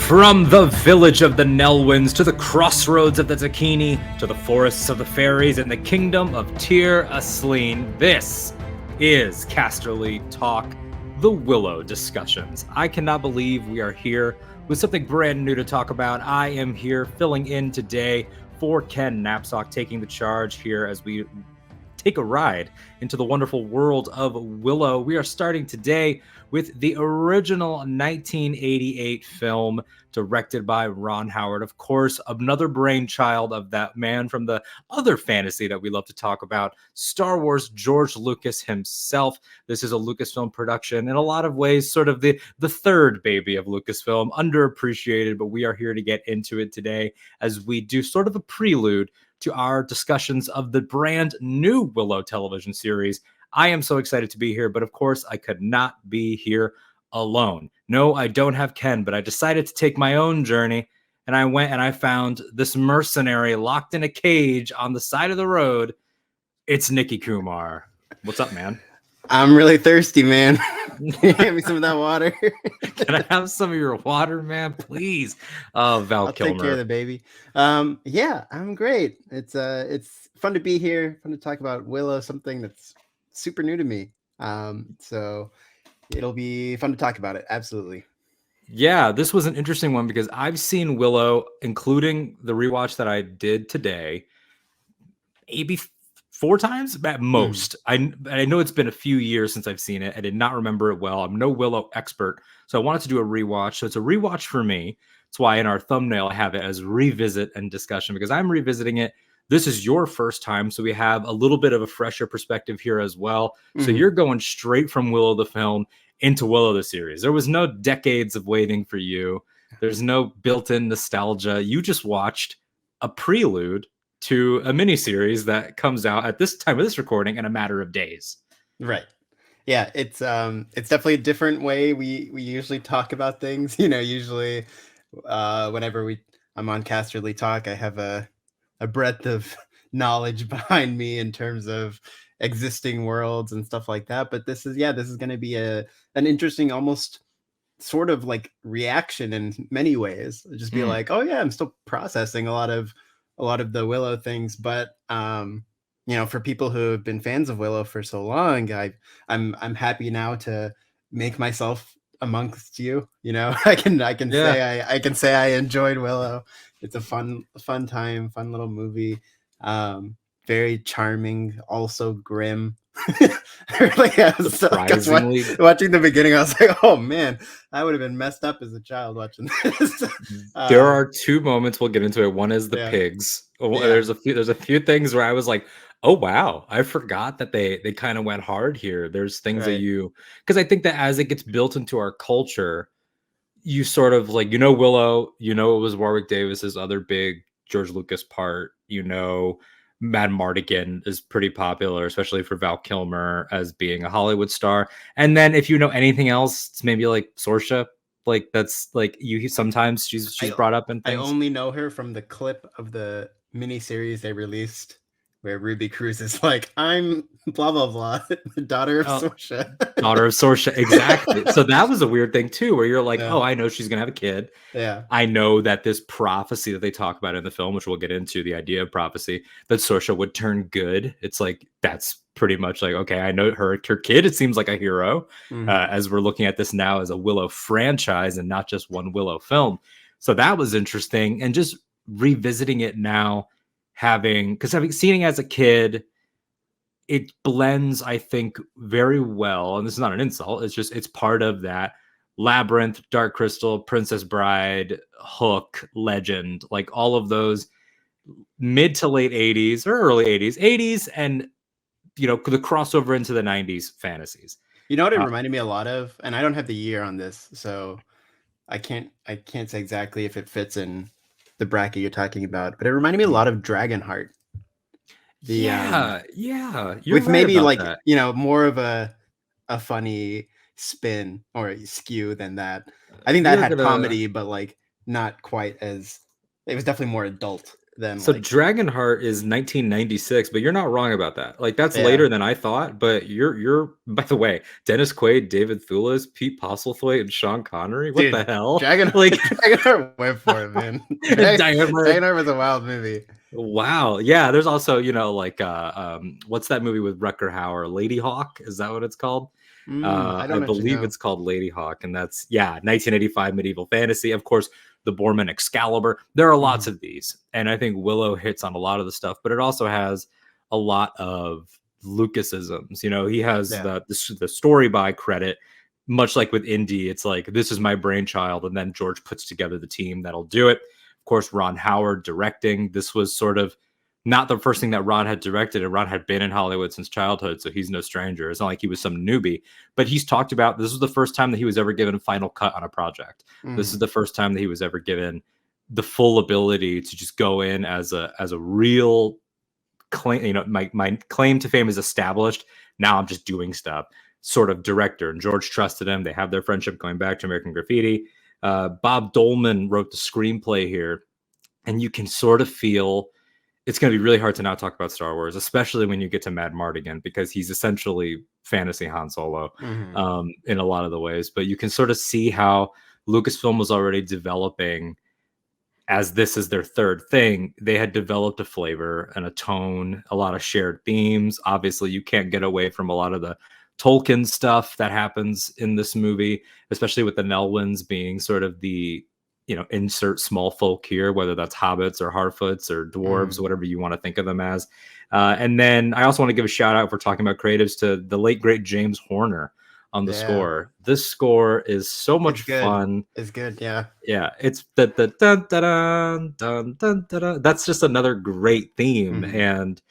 From the village of the Nelwyns to the crossroads of the Zucchini to the forests of the fairies and the kingdom of Tir Asleen, this is Casterly Talk, the Willow discussions. I cannot believe we are here with something brand new to talk about. I am here filling in today for Ken Knapsack, taking the charge here as we take a ride into the wonderful world of Willow. We are starting today with the original 1988 film directed by Ron Howard. Of course, another brainchild of that man from the other fantasy that we love to talk about, Star Wars, George Lucas himself. This is a Lucasfilm production, in a lot of ways, sort of the third baby of Lucasfilm, underappreciated, but we are here to get into it today as we do sort of a prelude to our discussions of the brand new Willow television series. I am so excited to be here, but of course I could not be here alone. No, I don't have Ken, but I decided to take my own journey, and I went and I found this mercenary locked in a cage on the side of the road. It's Nicky Kumar. What's up, man? I'm really thirsty, man. Can you hand me some of that water? Can I have some of your water, man, please? Val I'll Kilmer. take care of the baby. Yeah, I'm great. It's fun to be here. Fun to talk about Willow, something that's super new to me. So it'll be fun to talk about it. Absolutely. Yeah, this was an interesting one because I've seen Willow, including the rewatch that I did today, maybe 4 times at most. I know it's been a few years since I've seen it. I did not remember it well. I'm no Willow expert, so I wanted to do a rewatch. So it's a rewatch for me. That's why in our thumbnail I have it as revisit and discussion, because I'm revisiting it. This is your first time, so we have a little bit of a fresher perspective here as well. So you're going straight from Willow the film into Willow the series. There was no decades of waiting for you. There's no built-in nostalgia. You just watched a prelude to a miniseries that comes out at this time of this recording in a matter of days. Right. Yeah, it's definitely a different way we usually talk about things. You know, usually whenever I'm on Casterly Talk, I have a breadth of knowledge behind me in terms of existing worlds and stuff like that. But this is going to be an interesting, almost sort of like reaction in many ways. Just be like, oh yeah, I'm still processing a lot of the Willow things, but you know, for people who have been fans of Willow for so long, I'm happy now to make myself amongst you. You know, I can say I enjoyed Willow. It's a fun time, fun little movie. Very charming, also grim. Surprisingly, watching the beginning, I was like, oh man, I would have been messed up as a child watching this. There are 2 moments we'll get into it. One is the pigs. There's a few things where I was like, oh wow, I forgot that they kind of went hard here. There's things that because I think that as it gets built into our culture, you sort of like, Willow, it was Warwick Davis's other big George Lucas part, Mad Mardigan is pretty popular, especially for Val Kilmer as being a Hollywood star. And then if you know anything else, it's maybe like Sorsha. Like that's like sometimes she's brought up in things. I only know her from the clip of the miniseries they released where Ruby Cruz is like, I'm blah, blah, blah, the daughter of Sorsha. Daughter of Sorsha, exactly. So that was a weird thing too, where you're like, oh, I know she's going to have a kid. Yeah. I know that this prophecy that they talk about in the film, which we'll get into, the idea of prophecy, that Sorsha would turn good. It's like, that's pretty much like, okay, I know her kid, it seems like a hero, as we're looking at this now as a Willow franchise and not just one Willow film. So that was interesting. And just revisiting it now, having seen it as a kid, it blends, I think, very well. And this is not an insult. It's just, it's part of that Labyrinth, Dark Crystal, Princess Bride, Hook, Legend, like all of those mid to late 80s or early 80s, and, the crossover into the 90s fantasies. You know what it reminded me a lot of? And I don't have the year on this, so I can't say exactly if it fits in the bracket you're talking about, but it reminded me a lot of Dragonheart. You're with right maybe about like that. More of a funny spin or a skew than that. I think that had comedy, but like not quite as. It was definitely more adult. than So like Dragonheart is 1996, but you're not wrong about that. Like that's yeah. later than I thought. But you're by the way, Dennis Quaid, David Thewlis, Pete Postlethwaite, and Sean Connery. What the Dude, hell? Dragon Like Dragonheart went for it, man. Diamond. Dragonheart was a wild movie. Wow. Yeah. There's also like what's that movie with Rutger Hauer? Lady Hawk. Is that what it's called? I I don't actually believe know. it's called Lady Hawk, and that's 1985 medieval fantasy. Of course, the Borman Excalibur. There are lots of these, and I think Willow hits on a lot of the stuff, but it also has a lot of Lucasisms. He has Yeah. the story by credit, much like with Indy. It's like this is my brainchild, and then George puts together the team that'll do it. Of course, Ron Howard directing. This was sort of not the first thing that Ron had directed, and Ron had been in Hollywood since childhood, so he's no stranger. It's not like he was some newbie, but he's talked about this was the first time that he was ever given a final cut on a project. This is the first time that he was ever given the full ability to just go in as a real claim. My claim to fame is established. Now I'm just doing stuff. Sort of director, and George trusted him. They have their friendship going back to American Graffiti. Bob Dolman wrote the screenplay here, and you can sort of feel it's going to be really hard to not talk about Star Wars, especially when you get to Mad Mardigan, because he's essentially fantasy Han Solo in a lot of the ways. But you can sort of see how Lucasfilm was already developing, as this is their third thing. They had developed a flavor and a tone, a lot of shared themes. Obviously, you can't get away from a lot of the Tolkien stuff that happens in this movie, especially with the Nelwyns being sort of the insert small folk here, whether that's hobbits or Harfoots or dwarves, whatever you want to think of them as. And then I also want to give a shout out, for talking about creatives, to the late great James Horner on the score. This score is so much fun. It's good, yeah. Yeah, it's the dun, dun, dun, dun, dun. That's just another great theme. And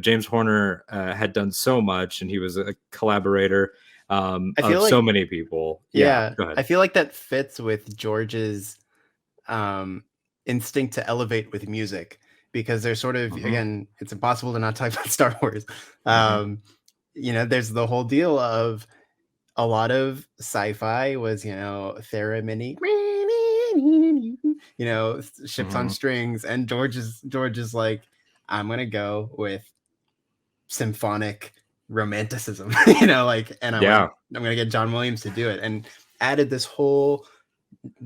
James Horner had done so much, and he was a collaborator of so many people. Yeah, go ahead. I feel like that fits with George's instinct to elevate with music, because there's sort of again, it's impossible to not talk about Star Wars. There's the whole deal of a lot of sci-fi was theremin, ships on strings, and George is like, I'm gonna go with symphonic romanticism, and I'm gonna get John Williams to do it, and added this whole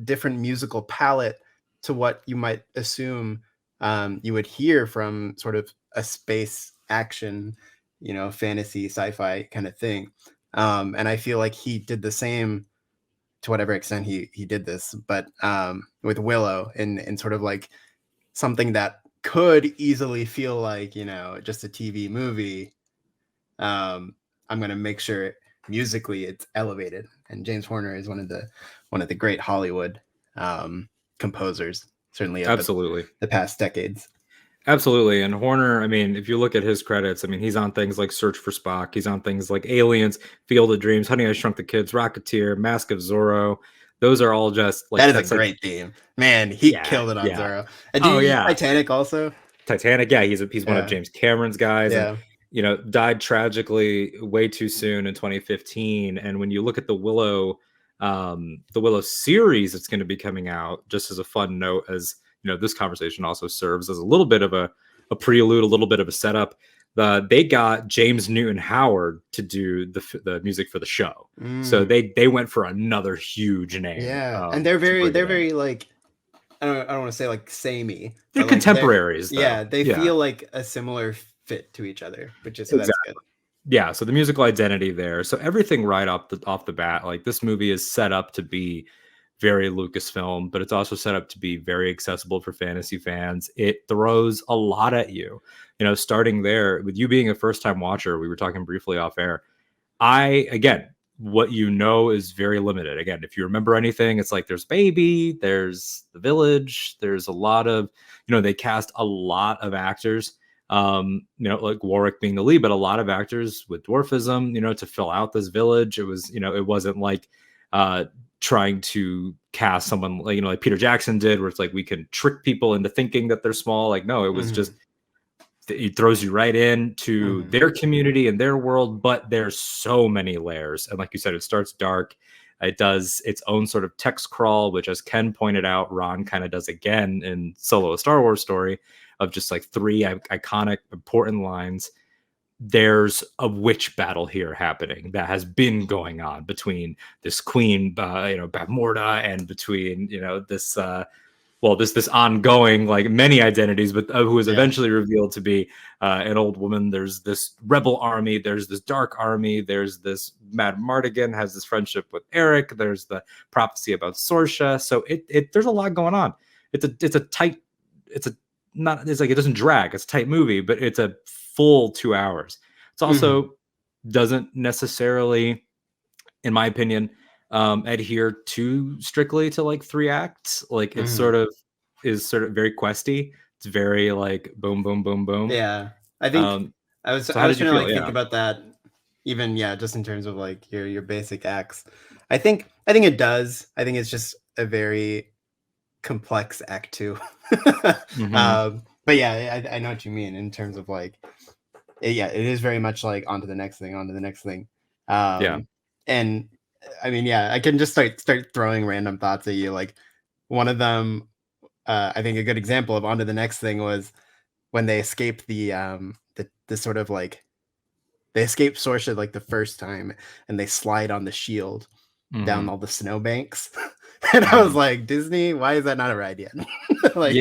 different musical palette to what you might assume you would hear from sort of a space action, fantasy sci-fi kind of thing. And I feel like he did the same to whatever extent he did this, but with Willow, in sort of like something that could easily feel like just a TV movie. I'm going to make sure musically it's elevated, and James Horner is one of the great Hollywood composers, certainly of absolutely the past decades. Absolutely. And Horner, I mean, if you look at his credits, I mean, he's on things like Search for Spock. He's on things like Aliens, Field of Dreams, Honey, I Shrunk the Kids, Rocketeer, Mask of Zorro. Those are all just like, that is a great theme, man. He killed it on Zorro. And Titanic also. Titanic, yeah, he's one of James Cameron's guys. Yeah. And, died tragically way too soon in 2015. And when you look at the Willow series that's going to be coming out, just as a fun note, as this conversation also serves as a little bit of a prelude, a little bit of a setup. They got James Newton Howard to do the music for the show, so they went for another huge name. Yeah, and they're very like, I don't want to say like samey. They're contemporaries. They feel like a similar fit to each other, which is that's good. Yeah, so the musical identity there. So everything right off the bat, like this movie is set up to be very Lucasfilm, but it's also set up to be very accessible for fantasy fans. It throws a lot at you, starting there with you being a first-time watcher. We were talking briefly off air. What is very limited. Again, if you remember anything, it's like there's baby, there's the village, there's a lot of, they cast a lot of actors, like Warwick being the lead, but a lot of actors with dwarfism, to fill out this village. It was, it wasn't like, trying to cast someone like Peter Jackson did, where it's like we can trick people into thinking that they're small. Like, no, it was just, it throws you right into their community and their world, but there's so many layers. And like you said, it starts dark. It does its own sort of text crawl, which, as Ken pointed out, Ron kind of does again in Solo: A Star Wars Story. of just like three iconic important lines. There's a witch battle here happening that has been going on between this queen, Bavmorda, and between, this ongoing, like, many identities, but who was eventually revealed to be an old woman. There's this rebel army, there's this dark army, there's this Mad Mardigan has this friendship with Eric, there's the prophecy about Sorsha. So there's a lot going on. It's like, it doesn't drag, it's a tight movie, but it's a full 2 hours. It's also doesn't necessarily, in my opinion, adhere too strictly to like 3 acts. Like it sort of very questy. It's very like boom, boom, boom, boom. Yeah, I think I was trying to like think about that. Even just in terms of like your basic acts, I think it does. I think it's just a very complex act too. But yeah, I know what you mean in terms of like, it is very much like on to the next thing. And I mean, I can just start throwing random thoughts at you. Like one of them, I think a good example of on to the next thing was when they escaped the sort of like, they escape Sorsha like the first time, and they slide on the shield down all the snowbanks. And I was like, Disney, why is that not a ride yet? Like,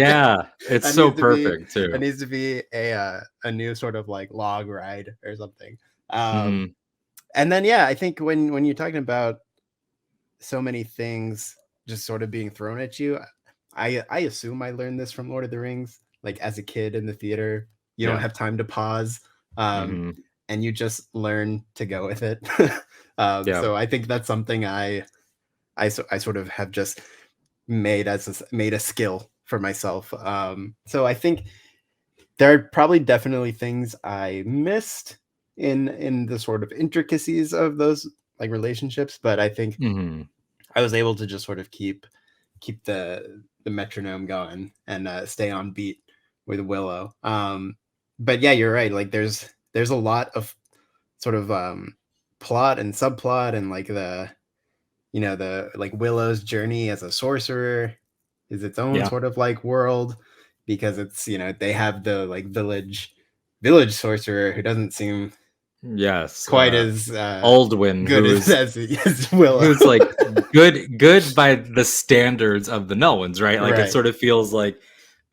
it's so perfect too. It needs to be a new sort of like log ride or something. And then I think when you're talking about so many things just sort of being thrown at you, I assume I learned this from Lord of the Rings. Like as a kid in the theater, you don't have time to pause. And you just learn to go with it. So I think that's something I sort of have just made a skill for myself. So I think there are probably definitely things I missed in the sort of intricacies of those like relationships, but I think I was able to just sort of keep the metronome going and stay on beat with Willow. But yeah, you're right. Like there's a lot of sort of plot and subplot, and like the like Willow's journey as a sorcerer is its own sort of like world, because it's they have the like village sorcerer who doesn't seem quite as Aldwin, good as Willow, who's like good by the standards of the Nelwyns, right? Like it sort of feels like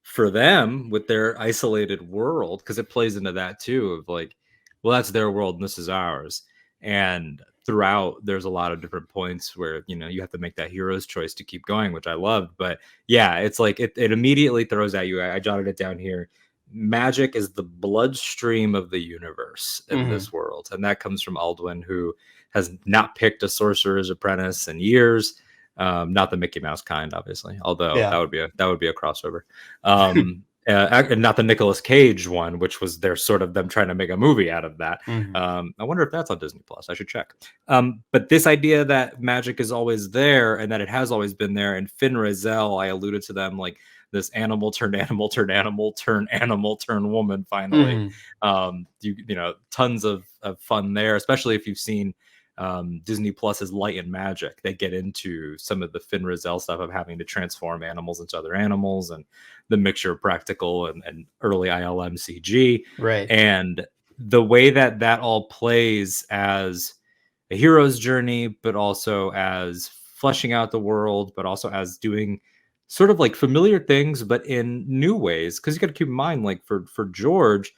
for them with their isolated world, because it plays into that too, of like, well, that's their world and this is ours. And throughout, there's a lot of different points where you have to make that hero's choice to keep going, which I loved. But yeah, it's like it immediately throws at you. I jotted it down here. Magic is the bloodstream of the universe in this world, and that comes from Aldwin, who has not picked a sorcerer's apprentice in years. Not the Mickey Mouse kind, obviously, although that would be a crossover. And not the Nicolas Cage one, which was their sort of them trying to make a movie out of that. I wonder if that's on Disney Plus. I should check. But this idea that magic is always there and that it has always been there, and Finn Razel, I alluded to them like this animal turned animal turned animal turned animal turned woman. Finally, tons of fun there, especially if you've seen Disney Plus's Light and Magic. They get into some of the Finn Razel stuff of having to transform animals into other animals, and the mixture of practical and early ILM CG. Right. And the way that all plays as a hero's journey, but also as fleshing out the world, but also as doing sort of like familiar things, but in new ways. Because you got to keep in mind, like for George,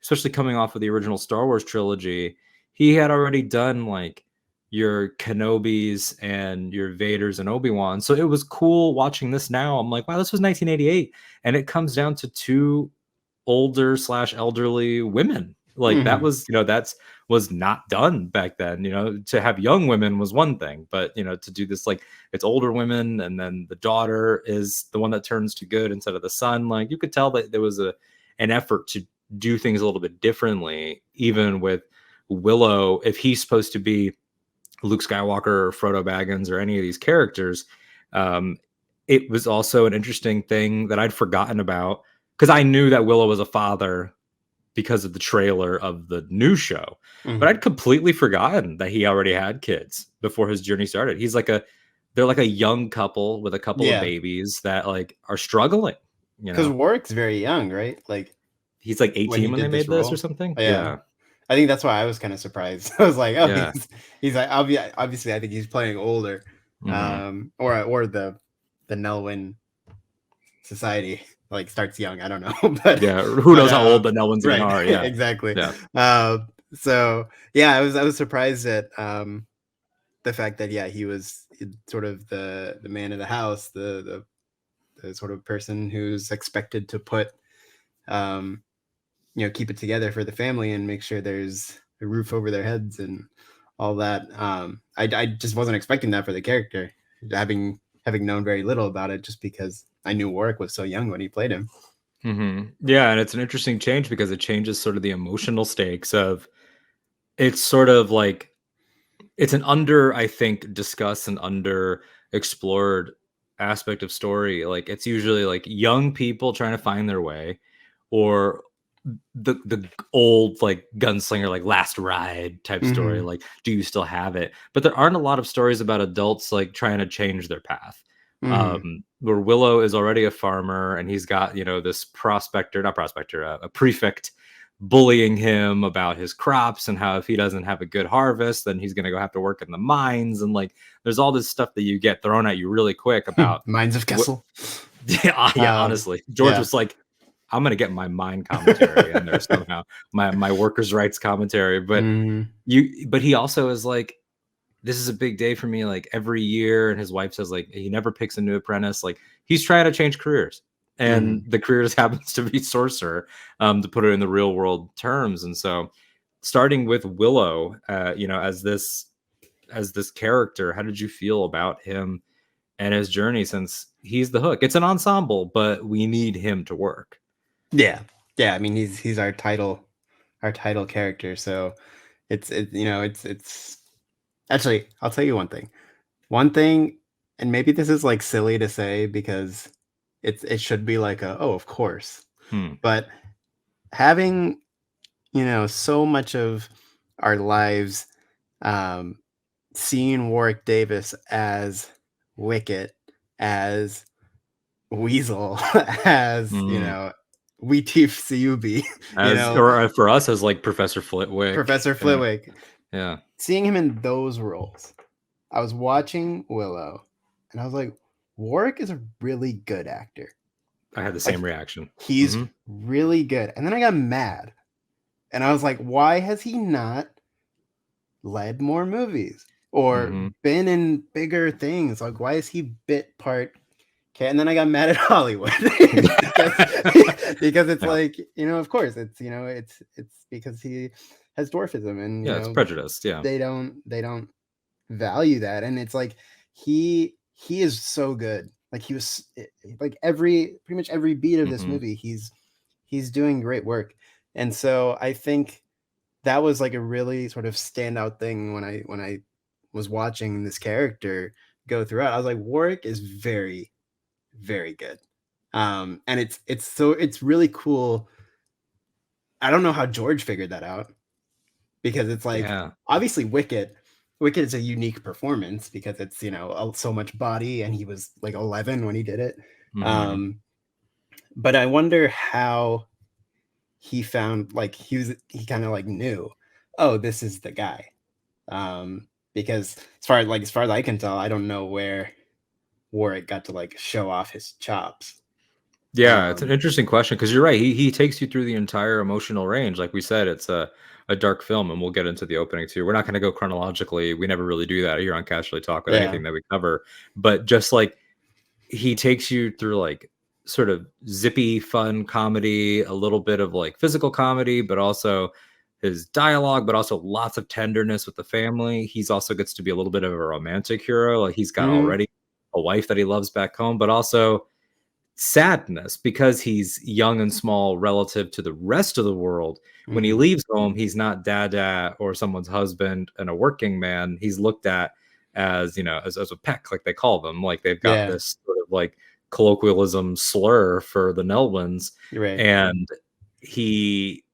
especially coming off of the original Star Wars trilogy, he had already done like your Kenobis and your Vaders and Obi-Wan. So it was cool watching this now. I'm like, wow, this was 1988. And it comes down to two older / elderly women. Like that was, that's was not done back then. To have young women was one thing, but to do this, like it's older women, and then the daughter is the one that turns to good instead of the son. Like you could tell that there was an effort to do things a little bit differently, even with Willow. If he's supposed to be Luke Skywalker or Frodo Baggins or any of these characters, it was also an interesting thing that I'd forgotten about, because I knew that Willow was a father because of the trailer of the new show, but I'd completely forgotten that he already had kids before his journey started. They're like a young couple with a couple of babies that like are struggling, you Because know. Warwick's very young, right? Like He's like when 18 he when they did this made this or role. something. Yeah. Yeah. I think that's why I was kind of surprised. I was like, oh, Yeah. he's like obviously I think he's playing older, Hmm. or the Nelwyn society like starts young. I don't know, but Yeah. Who knows how old the Nelwins even right, are? Yeah. exactly. Yeah. So yeah, I was surprised at the fact that he was sort of the man of the house, the sort of person who's expected to put um keep it together for the family and make sure there's a roof over their heads and all that. I just wasn't expecting that for the character, having known very little about it, just because I knew Warwick was so young when he played him. Yeah, and it's an interesting change because it changes sort of the emotional stakes of it's sort of like it's an under, I think, discussed and under explored aspect of story. Like it's usually like young people trying to find their way, or the old like gunslinger like last ride type story, Mm-hmm. like do you still have it? But there aren't a lot of stories about adults like trying to change their path. Mm-hmm. Where Willow is already a farmer and he's got, this prospector, not prospector, a prefect bullying him about his crops and how if he doesn't have a good harvest then he's going to go have to work in the mines, and like there's all this stuff that you get thrown at you really quick about Mines of what. Kessel. Yeah, honestly George Yeah. was like, I'm gonna get my mind commentary in there somehow, my workers' rights commentary. But Mm-hmm. he also is like, this is a big day for me, like every year. And his wife says like he never picks a new apprentice. Like he's trying to change careers, and Mm-hmm. the career just happens to be sorcerer, to put it in the real world terms. And so, starting with Willow, as this character, how did you feel about him and his journey, since he's the hook? It's an ensemble, but we need him to work. Yeah. I mean, he's our title character. So it's actually, I'll tell you one thing. One thing, and maybe this is like silly to say because it should be like oh, of course. Hmm. But having, so much of our lives um seeing Warwick Davis as Wicket, as Weasel, as, Mm. We Teeth Suyubi, As or for us as like Professor Flitwick. Professor Yeah. Flitwick, Yeah. seeing him in those roles. I was watching Willow and I was like, Warwick is a really good actor. I had the Like same reaction. he's Hmm. really good. And then I got mad and I was like, why has he not led more movies or Hmm. been in bigger things? Like, why is he bit part? Okay, and then I got mad at Hollywood because it's Yeah. like, of course it's because he has dwarfism, and Yeah, it's prejudiced. Yeah. they don't value that, and it's like he is so good. Like he was like pretty much every beat of this Hmm. movie, he's doing great work, and so I think that was like a really sort of standout thing when I was watching this character go throughout. I was like, Warwick is very, very good. And it's really cool. I don't know how George figured that out, because it's like, Yeah. obviously Wicket is a unique performance because it's, so much body, and he was like 11 when he did it. Hmm. Um, but I wonder how he found, like, he kind of like knew, oh, this is the guy. Because as far as I can tell, I don't know where Warwick got to like show off his chops. Yeah, it's an Um, interesting question because you're right. He takes you through the entire emotional range. Like we said, it's a dark film, and we'll get into the opening too. We're not going to go chronologically. We never really do that here on Casterly Talk with yeah. anything that we cover. But just like he takes you through like sort of zippy, fun comedy, a little bit of like physical comedy, but also his dialogue, but also lots of tenderness with the family. He's also gets to be a little bit of a romantic hero. Like he's got Hmm. already a wife that he loves back home, but also sadness because he's young and small relative to the rest of the world. When he Hmm. leaves home, he's not dada or someone's husband and a working man. He's looked at as, as a peck, like they call them. Like they've got Yeah. this sort of like colloquialism slur for the Nelwins. You're right. And he,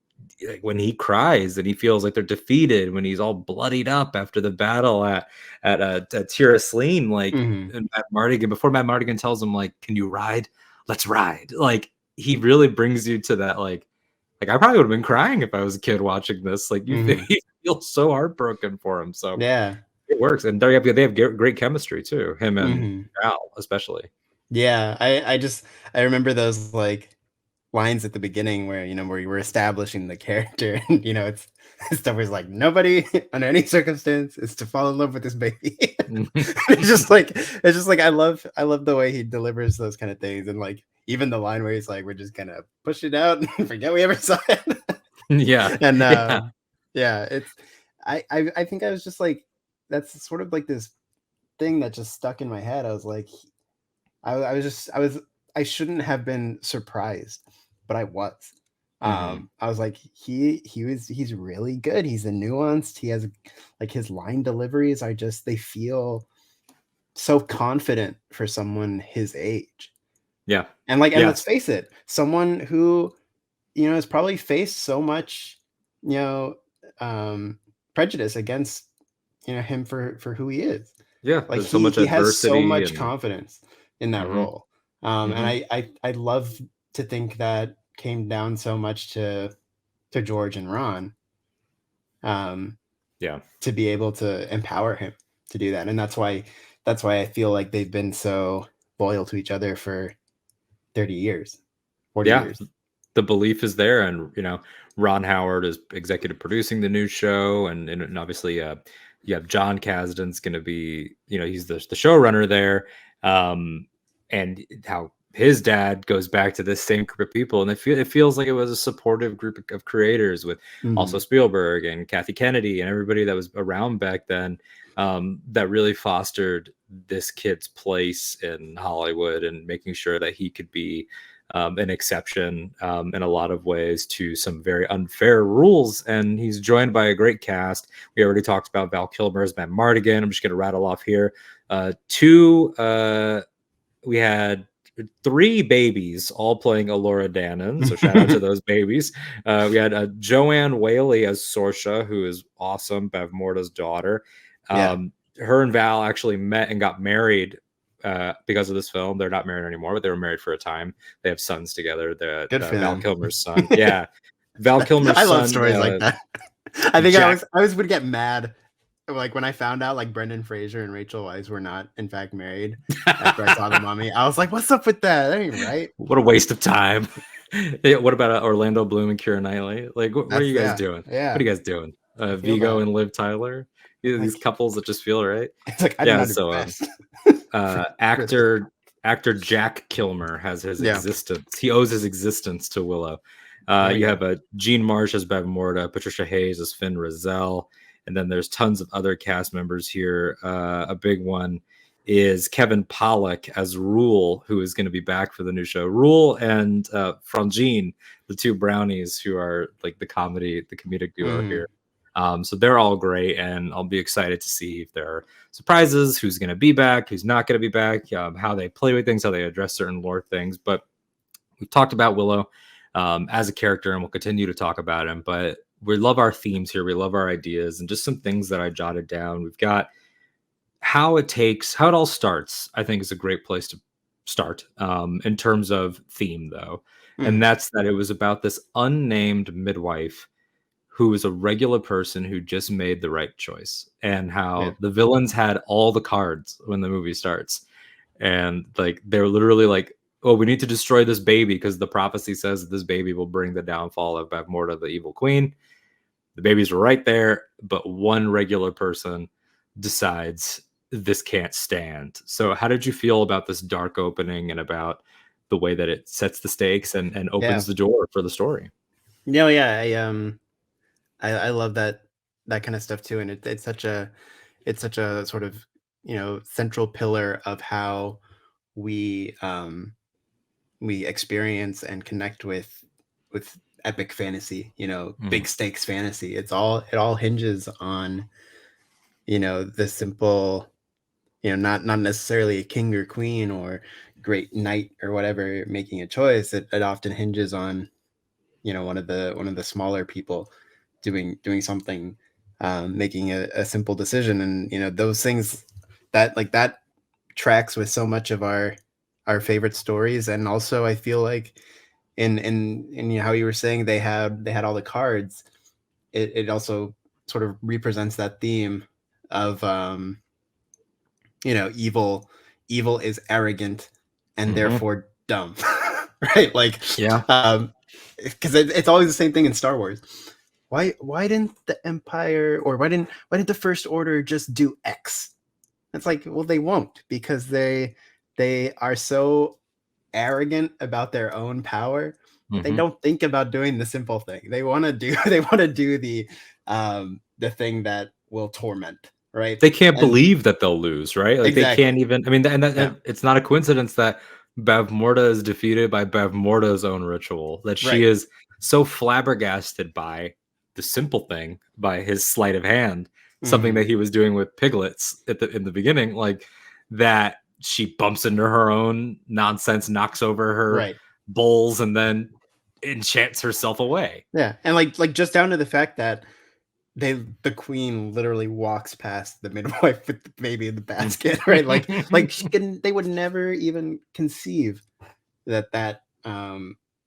like, when he cries and he feels like they're defeated, when he's all bloodied up after the battle at Tir Asleen, like Hmm. and Matt Mardigan, before Matt Mardigan tells him like, can you ride? Let's ride. Like he really brings you to that like I probably would have been crying if I was a kid watching this. Like you feel so heartbroken for him. So Yeah. it works, and they have great chemistry too. Him and Al, especially. Yeah, I remember those like lines at the beginning where where you were establishing the character, and it's stuff was like nobody under any circumstance is to fall in love with this baby. It's just like I love the way he delivers those kind of things, and like even the line where he's like, we're just gonna push it out and forget we ever saw it. Yeah, And yeah. it's I think I was just like, that's sort of like this thing that just stuck in my head. I was like, I shouldn't have been surprised, but I was. I was like, he's really good. He's a nuanced. He has like his line deliveries are just, they feel so confident for someone his age. Yeah. And like, and Yeah. let's face it, someone who has probably faced so much, prejudice against him for who he is. Yeah, Like there's so much he has so adversity much and confidence in that Mhm. role. And Mhm. I love to think that came down so much to George and Ron, Yeah. to be able to empower him to do that. And that's why I feel like they've been so loyal to each other for 30 years, 40 Yeah. years. The belief is there, and Ron Howard is executive producing the new show, and obviously you have John Kasdan's going to be, he's the showrunner there, and how his dad goes back to this same group of people, and it feels like it was a supportive group of creators with also Spielberg and Kathy Kennedy and everybody that was around back then, that really fostered this kid's place in Hollywood and making sure that he could be an exception in a lot of ways to some very unfair rules. And he's joined by a great cast. We already talked about Val Kilmer as Matt Mardigan. I'm just going to rattle off here. We had 3 babies all playing Elora Danan, so shout out to those babies. We had Joanne Whaley as Sorsha, who is awesome, Bev Morta's daughter. Her and Val actually met and got married because of this film. They're not married anymore, but they were married for a time. They have sons together. Good for Val them. Kilmer's son. Yeah. Val Kilmer's I son. love stories like that. I think Jack, I always would get mad, like when I found out like Brendan Fraser and Rachel Weisz were not in fact married after I saw The Mummy. I was like, what's up with that? That ain't right. What a waste of time. What about Orlando Bloom and Keira Knightley? Like, what are you guys doing? Yeah. What are you guys doing? Vigo and Liv Tyler? These couples that just feel right. It's like, I do not so invest. actor Jack Kilmer has his existence. He owes his existence to Willow. You have Jean Marsh as Bev Morta, Patricia Hayes as Finn Rizal, and then there's tons of other cast members here. A big one is Kevin Pollak as Rule, who is going to be back for the new show. Rule and Frangine, the 2 brownies who are like the comedic duo here. So they're all great, and I'll be excited to see if there are surprises, who's going to be back, who's not going to be back, how they play with things, how they address certain lore things. But we've talked about Willow as a character, and we'll continue to talk about him. But we love our themes here. We love our ideas, and just some things that I jotted down. We've got how it all starts, I think, is a great place to start in terms of theme, though. And that's that it was about this unnamed midwife who was a regular person who just made the right choice, and how the villains had all the cards when the movie starts. And like, they're literally like, oh, we need to destroy this baby because the prophecy says that this baby will bring the downfall of Bev Morta, the evil queen. The babies were right there, but one regular person decides this can't stand. So how did you feel about this dark opening and about the way that it sets the stakes and opens the door for the story? I love that kind of stuff too, and it's such a sort of central pillar of how we experience and connect with epic fantasy, big stakes fantasy. It all hinges on the simple, not necessarily a king or queen or great knight or whatever making a choice. It often hinges on one of the smaller people doing something, making a simple decision. And those things that tracks with so much of our favorite stories. And also I feel like in how you were saying they had all the cards. It also sort of represents that theme of evil is arrogant and therefore dumb. Right? Like, Yeah. because it's always the same thing in Star Wars. Why didn't the Empire, or why didn't the First Order just do X? It's like, well, they won't, because they are so arrogant about their own power. They don't think about doing the simple thing. They want to do the thing that will torment, right? They can't And believe that they'll lose, right? Like exactly. they can't even. I mean, and it's not a coincidence that Bev Morda is defeated by Bev Morda's own ritual. That she is so flabbergasted by the simple thing, by his sleight of hand, something that he was doing with piglets in the beginning, like that she bumps into her own nonsense, knocks over her bowls, and then enchants herself away. Yeah, and like just down to the fact that the queen literally walks past the midwife with the baby in the basket, right? Like they would never even conceive that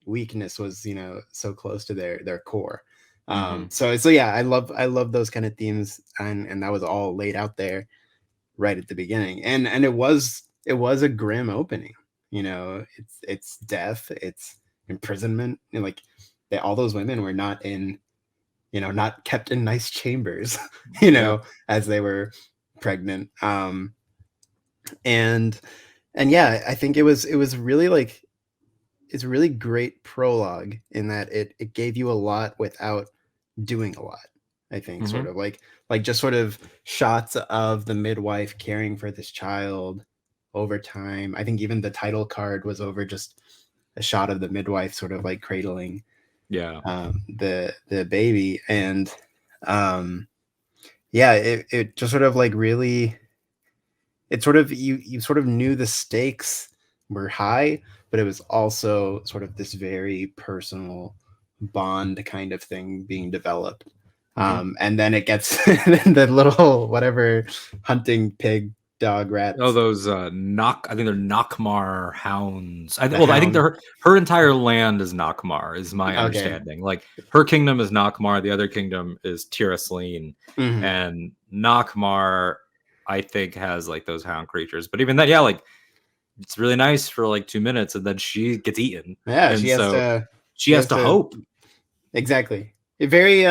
weakness was so close to their core. So yeah, I love those kind of themes, and that was all laid out there right at the beginning, and it was a grim opening. It's death, it's imprisonment, and like all those women were not kept in nice chambers, as they were pregnant. And yeah, I think it was really like, it's a really great prologue in that it gave you a lot without doing a lot. I think sort of like just sort of shots of the midwife caring for this child over time. I think even the title card was over just a shot of the midwife sort of like cradling the baby. And it just sort of like really, it sort of, you sort of knew the stakes were high, but it was also sort of this very personal bond kind of thing being developed. And then it gets the little whatever hunting pig dog rats. Oh, those I think they're Nockmar hounds. I think her entire land is Nockmar, is my understanding. Like her kingdom is Nockmar, the other kingdom is Tir Asleen, and Nockmar, I think, has like those hound creatures. But even that, like it's really nice for like 2 minutes, and then she gets eaten. Yeah, and she has to hope. Exactly. Very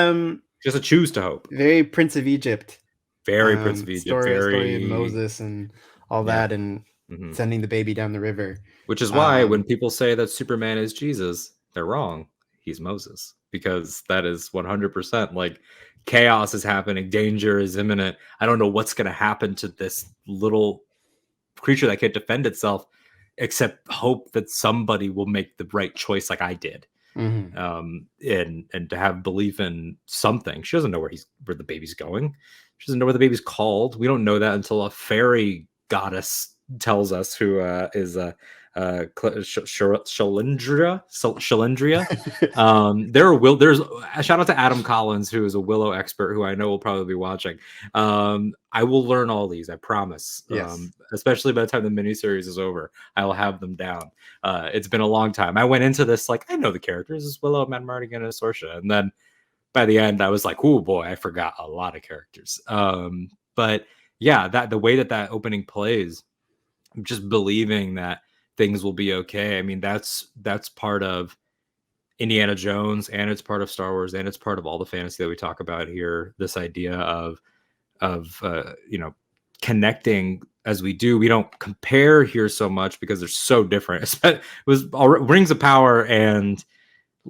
she has to choose to hope. Very Prince of Egypt. Very Prince of Egypt. Story of Moses and all that, and sending the baby down the river. Which is why when people say that Superman is Jesus, they're wrong. He's Moses, because that is 100% like chaos is happening. Danger is imminent. I don't know what's going to happen to this little creature that can't defend itself, except hope that somebody will make the right choice like I did. And to have belief in something. She doesn't know where the baby's going. She doesn't know where the baby's called. We don't know that until a fairy goddess tells us, who is Shalindria. There's a shout out to Adam Collins, who is a Willow expert, who I know will probably be watching. I will learn all these, I promise. Yes. Especially by the time the miniseries is over, I will have them down. It's been a long time. I went into this like, I know the characters. It's Willow, Mad Mardigan, and Sorcerer, and then by the end I was like, oh boy, I forgot a lot of characters. But yeah, that the way that opening plays, just believing that things will be okay. I mean, that's part of Indiana Jones, and it's part of Star Wars, and it's part of all the fantasy that we talk about here. This idea of connecting as we do. We don't compare here so much because they're so different. It was Rings of Power and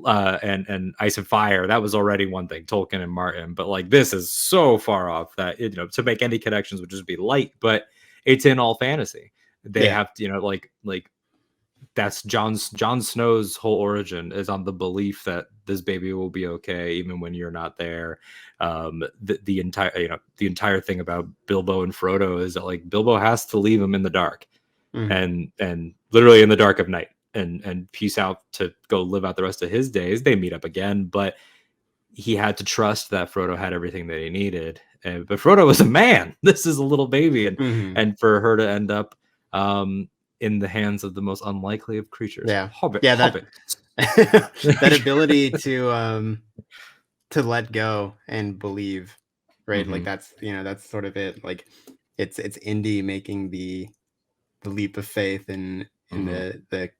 Ice and Fire. That was already one thing, Tolkien and Martin, but like this is so far off that to make any connections would just be light. But it's in all fantasy. They have to, like that's Jon Snow's whole origin is on the belief that this baby will be okay even when you're not there. The entire thing about Bilbo and Frodo is that like Bilbo has to leave him in the dark, and literally in the dark of night, and peace out to go live out the rest of his days. They meet up again, but he had to trust that Frodo had everything that he needed. But Frodo was a man. This is a little baby, and for her to end up in the hands of the most unlikely of creatures. Yeah. Hobbit. that ability to let go and believe, right? Like that's sort of it. Like it's Indy making the leap of faith in the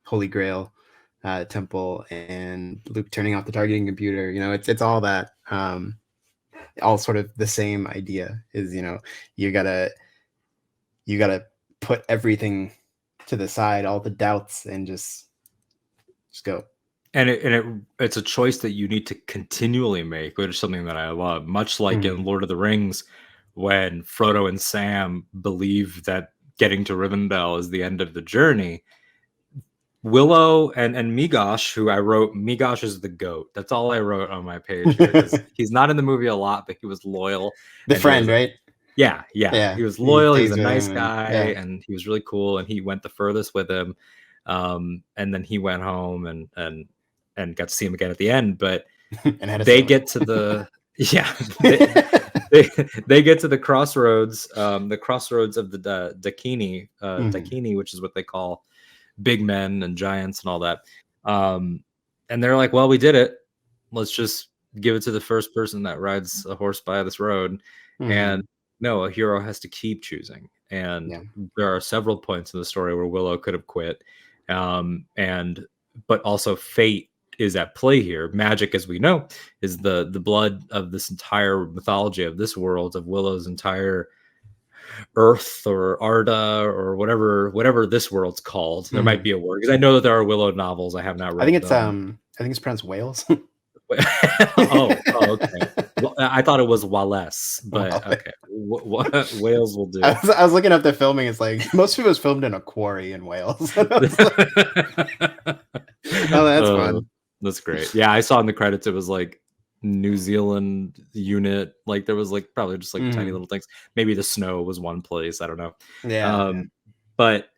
Holy Grail temple, and Luke turning off the targeting computer. It's all that. All sort of the same idea is, you gotta put everything to the side, all the doubts, and just go. And it's a choice that you need to continually make, which is something that I love. Much like in Lord of the Rings, when Frodo and Sam believe that getting to Rivendell is the end of the journey, Willow and Migosh, who I wrote, Migosh is the goat. That's all I wrote on my page here, because he's not in the movie a lot, but he was loyal. The friend, right? Yeah. He was loyal. He was a nice guy, and he was really cool. And he went the furthest with him. And then he went home and got to see him again at the end. But they get to the they get to the crossroads of the Dakini, Dakini, which is what they call big men and giants and all that. And they're like, well, we did it. Let's just give it to the first person that rides a horse by this road. And no, a hero has to keep choosing. And there are several points in the story where Willow could have quit. But also fate is at play here. Magic, as we know, is the blood of this entire mythology of this world, of Willow's entire Earth or Arda or whatever this world's called. There might be a word, because I know that there are Willow novels. I have not read. I think it's pronounced Wales. Okay. Well, I thought it was Wallace, but okay. Wales will do. I was looking up the filming. It's like most of it was filmed in a quarry in Wales. Oh, that's fun. That's great. Yeah, I saw in the credits it was like New Zealand unit. Like there was like probably just like tiny little things. Maybe the snow was one place. I don't know. But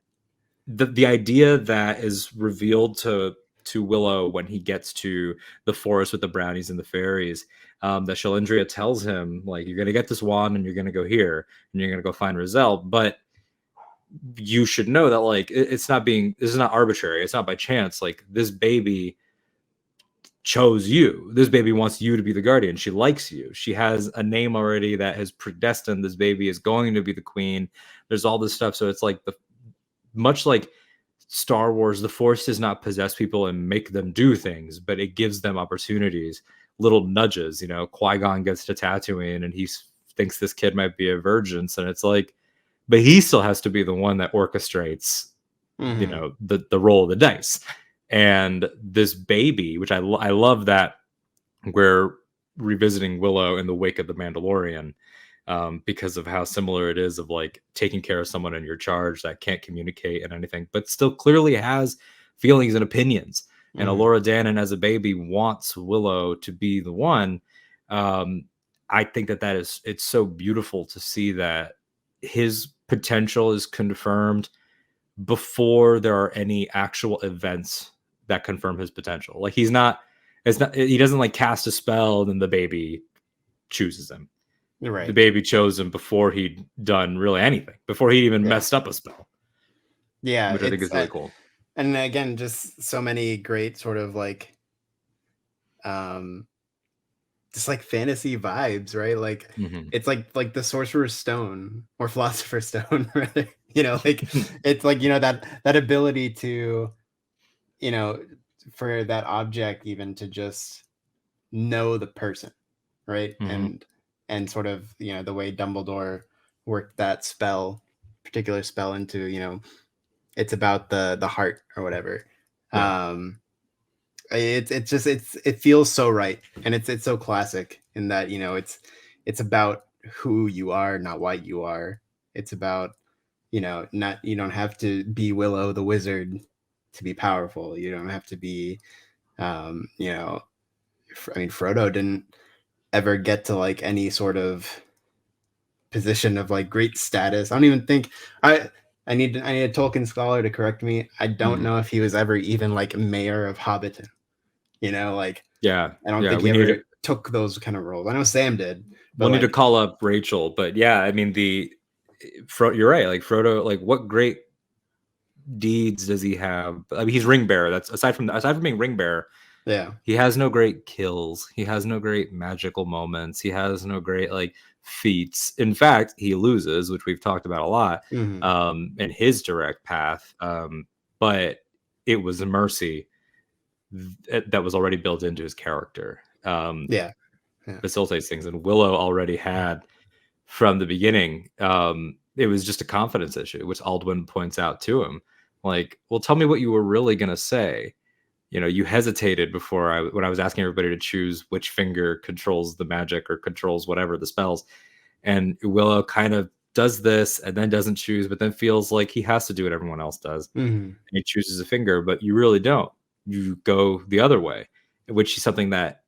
the idea that is revealed to Willow when he gets to the forest with the brownies and the fairies, that Shalindria tells him, like, you're gonna get this wand and you're gonna go here and you're gonna go find Rizal, but you should know that, like, this is not arbitrary. It's not by chance. Like, this baby chose you. This baby wants you to be the guardian. She likes you. She has a name already that has predestined this baby is going to be the queen. There's all this stuff. So it's like much like Star Wars, the Force does not possess people and make them do things, but it gives them opportunities, little nudges. Qui-Gon gets to Tatooine and he thinks this kid might be a virgin. And it's like, but he still has to be the one that orchestrates, the roll of the dice. And this baby, which I love that we're revisiting Willow in the wake of the Mandalorian, because of how similar it is of like taking care of someone in your charge that can't communicate and anything, but still clearly has feelings and opinions. And Alora Dannon as a baby wants Willow to be the one. I think it's so beautiful to see that his potential is confirmed before there are any actual events that confirm his potential. Like he doesn't like cast a spell and then the baby chooses him. Right. The baby chose him before he'd done really anything, before he even messed up a spell. Yeah. Which I think is really cool. And again, just so many great sort of like, just like fantasy vibes, right? Like it's like the Sorcerer's Stone or Philosopher's Stone, rather. Like it's like, that ability to, for that object even to just know the person, right? And sort of, the way Dumbledore worked that particular spell into, it's about the heart or whatever. It feels so right, and it's so classic in that it's about who you are, not what you are. It's about you don't have to be Willow the wizard to be powerful. You don't have to be Frodo didn't ever get to like any sort of position of like great status. I don't even think I need a Tolkien scholar to correct me. I don't know if he was ever even like mayor of Hobbiton. I don't think he ever took those kind of roles. I know Sam did. We'll need to call up Rachel, but yeah, I mean you're right. Like Frodo, like what great deeds does he have? I mean, he's ring bearer. That's aside from being ring bearer, Yeah. he has no great kills. He has no great magical moments. He has no great like feats. In fact, he loses, which we've talked about a lot, in his direct path. But it was a mercy that was already built into his character. Yeah. Facilitates things, and Willow already had from the beginning. It was just a confidence issue, which Alden points out to him. Like, well, tell me what you were really gonna say. You know, you hesitated before when I was asking everybody to choose which finger controls the magic or controls whatever the spells. And Willow kind of does this and then doesn't choose, but then feels like he has to do what everyone else does. And he chooses a finger, but you really don't. You go the other way, which is something that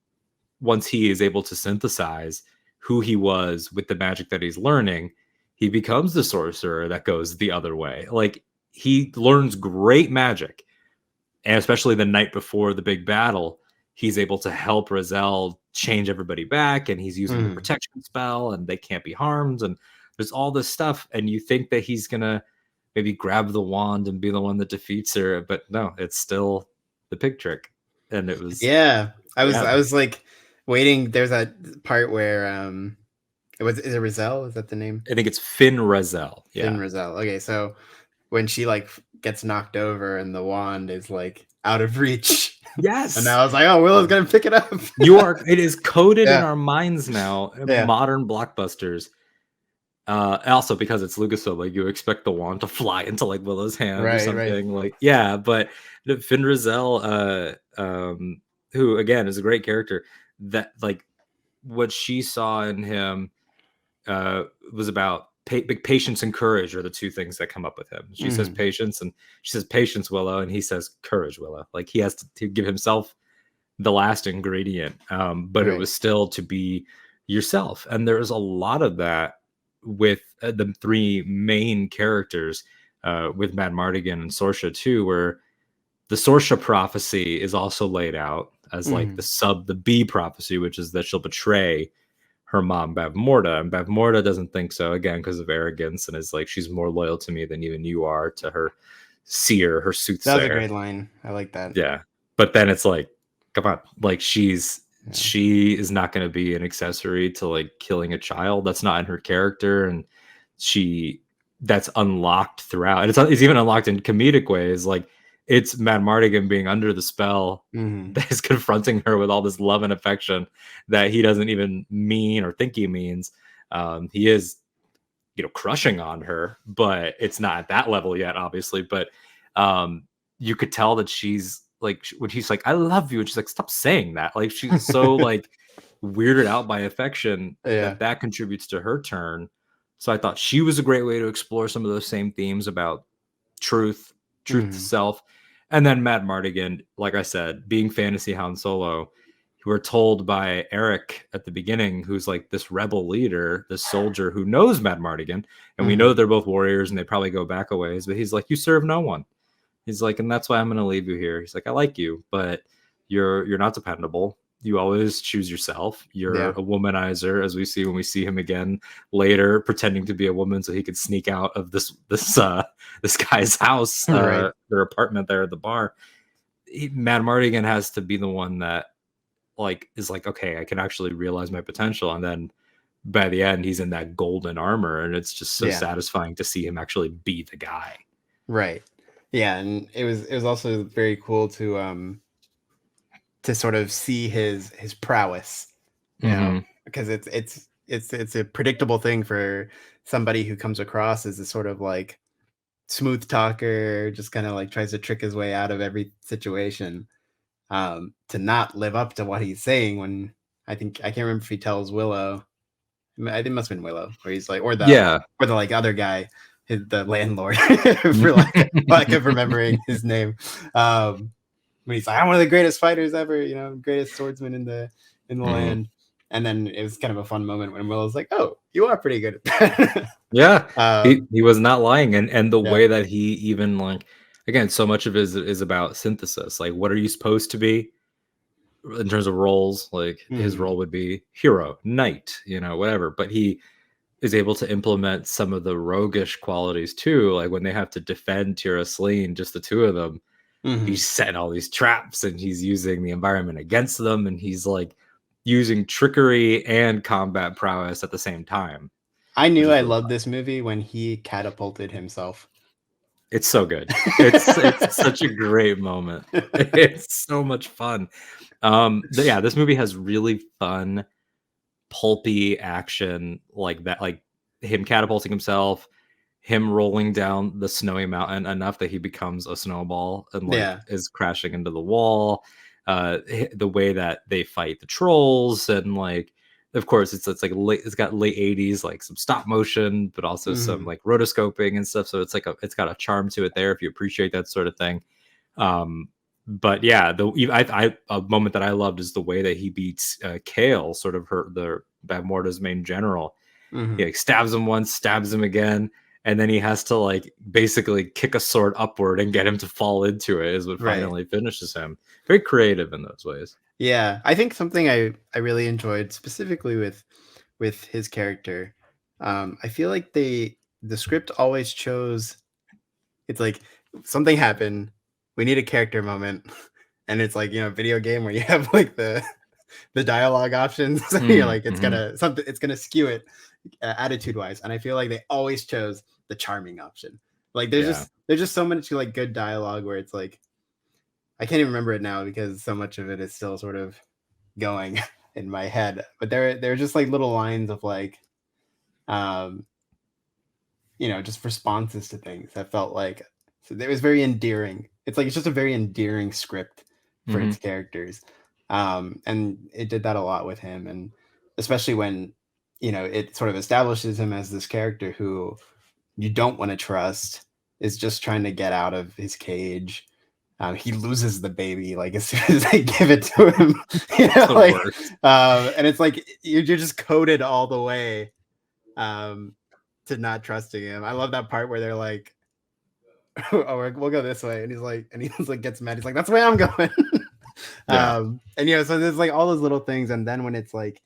once he is able to synthesize who he was with the magic that he's learning, he becomes the sorcerer that goes the other way. Like, he learns great magic. And especially the night before the big battle, he's able to help Razel change everybody back, and he's using the protection spell, and they can't be harmed. And there's all this stuff, and you think that he's gonna maybe grab the wand and be the one that defeats her, but no, it's still the pig trick. And it was I was like waiting. There's that part where is it Razel? Is that the name? I think it's Finn Razel. Finn Razel. Okay, so when she like gets knocked over and the wand is like out of reach. Yes. And I was like, oh, Willow's gonna pick it up. It is coded in our minds now. Modern blockbusters. Also because it's Lucasfilm, like you expect the wand to fly into like Willow's hand or something. Like, yeah, but Finn Razel, who again is a great character, that like what she saw in him was about patience and courage are the two things that come up with him. She says patience, and she says patience, Willow, and he says courage, Willow. Like, he has to give himself the last ingredient, but it was still to be yourself. And there's a lot of that with the three main characters, with Mad Mardigan and Sorsha too, where the Sorsha prophecy is also laid out as like the B prophecy, which is that she'll betray her mom Bavmorda, and Bavmorda doesn't think so, again because of arrogance, and is like, she's more loyal to me than even you are to her seer, her soothsayer. That was a great line. I like that. Yeah, but then it's like, come on, like she is not going to be an accessory to like killing a child. That's not in her character, and that's unlocked throughout, and it's even unlocked in comedic ways. Like, it's Mad Mardigan being under the spell that is confronting her with all this love and affection that he doesn't even mean or think he means. He is, crushing on her, but it's not at that level yet, obviously. But you could tell that she's like, when he's like, I love you, and she's like, stop saying that. Like, she's so like weirded out by affection that contributes to her turn. So I thought she was a great way to explore some of those same themes about truth to self. And then Mad Mardigan, like I said, being fantasy Han Solo, who are told by Eric at the beginning, who's like this rebel leader, this soldier who knows Mad Mardigan, and we know they're both warriors and they probably go back a ways, but he's like, you serve no one. He's like, and that's why I'm going to leave you here. He's like, I like you, but you're not dependable. You always choose yourself. You're a womanizer, as we see when we see him again later, pretending to be a woman so he could sneak out of this guy's house, their apartment there at the bar. Mad Mardigan has to be the one that like is like, okay, I can actually realize my potential. And then by the end, he's in that golden armor, and it's just so satisfying to see him actually be the guy. Right. Yeah, and it was also very cool to sort of see his prowess, you know, because it's a predictable thing for somebody who comes across as a sort of like smooth talker, just kind of like tries to trick his way out of every situation, to not live up to what he's saying. When I can't remember if he tells Willow, I think it must have been Willow, where he's like, or the like other guy, the landlord, for lack of remembering his name. When he's like, I'm one of the greatest fighters ever, greatest swordsman in the land. And then it was kind of a fun moment when Willow's like, oh, you are pretty good at that. Yeah. He was not lying. And the way that he even, like, again, so much of it is about synthesis. Like, what are you supposed to be in terms of roles? Like, his role would be hero, knight, whatever. But he is able to implement some of the roguish qualities too. Like when they have to defend Tir Asleen, just the two of them, Mhm. he's setting all these traps and he's using the environment against them, and he's like using trickery and combat prowess at the same time, I which knew is I really loved fun. this movie when he catapulted himself. It's so good. It's such a great moment. It's so much fun. Yeah, this movie has really fun pulpy action like that, like him catapulting himself, him rolling down the snowy mountain enough that he becomes a snowball and like Yeah. is crashing into the wall. The way that they fight the trolls, and like of course it's like it's got late 80s like some stop motion, but also some Mhm. like rotoscoping and stuff. So it's got a charm to it there if you appreciate that sort of thing. Um, but yeah, a moment that I loved is the way that he beats Kale, sort of the Bavmorda's main general. He Mhm. like stabs him once, stabs him again, and then he has to like basically kick a sword upward and get him to fall into it is what Right. finally finishes him. Very creative in those ways. Yeah, I think something I really enjoyed specifically with his character, I feel like the script always chose, it's like something happened, we need a character moment, and it's like, video game where you have like the dialogue options. So you're like, Mm-hmm. it's gonna skew it attitude wise, and I feel like they always chose the charming option. Like Yeah. there's just so much like good dialogue where it's like I can't even remember it now because so much of it is still sort of going in my head. But there are just like little lines of like, um, just responses to things that felt like, so it was very endearing. It's like it's just a very endearing script for Mm-hmm. its characters, and it did that a lot with him, and especially when it sort of establishes him as this character who you don't want to trust, is just trying to get out of his cage. He loses the baby like as soon as they give it to him, It's the like, worst. and it's like you're just coded all the way, um, to not trusting him. I love that part where they're like, "Oh, we'll go this way," and he's like gets mad. He's like, "That's the way I'm going." Yeah. And so there's like all those little things, and then when it's like,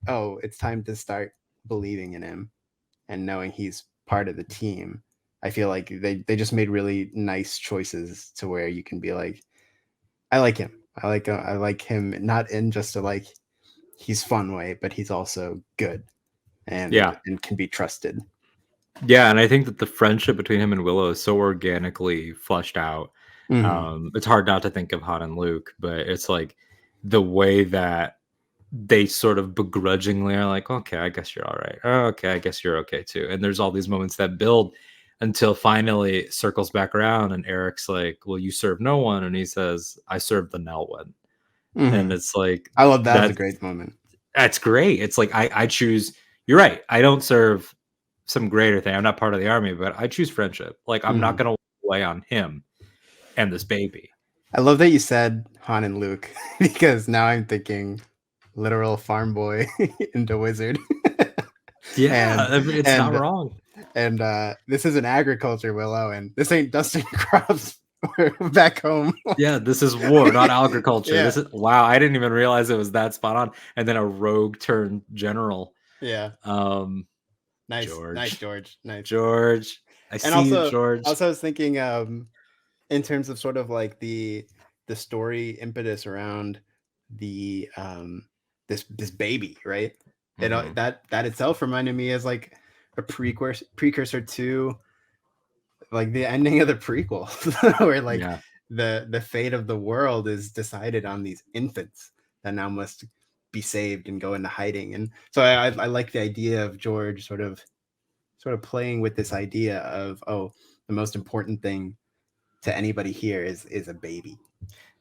"Oh, it's time to start believing in him," and knowing he's part of the team, I feel like they just made really nice choices to where you can be like, I like him. I like him not in just a like he's fun way, but he's also good Yeah. and can be trusted. Yeah, and I think that the friendship between him and Willow is so organically fleshed out. Hmm. It's hard not to think of Han and Luke, but it's like the way that they sort of begrudgingly are like, okay, I guess you're all right. Oh, okay, I guess you're okay too. And there's all these moments that build until finally it circles back around, and Eric's like, well, you serve no one. And he says, I serve the Nelwyn. And Hmm. it's like, I love that as a that's great moment. that's great. It's like I choose. You're right. I don't serve some greater thing. I'm not part of the army, but I choose friendship. Like I'm not Hmm. gonna lay on him and this baby. I love that you said Han and Luke because now I'm thinking literal farm boy into wizard. Yeah, and I mean, it's not and wrong. this is an agriculture, Willow, and this ain't dusting crops back home. Yeah, this is war, not agriculture. Yeah, This is wow. I didn't even realize it was that spot on. And then a rogue turned general. yeah. Um, Nice, George, George. Nice. George. I And see you, George. also I was thinking, in terms of sort of like the story impetus around the this baby, right? Hmm. That itself reminded me as like a precursor to like the ending of the prequel, where like Yeah, the fate of the world is decided on these infants that now must be saved and go into hiding. And so I like the idea of George sort of playing with this idea of, oh, the most important thing to anybody here is a baby.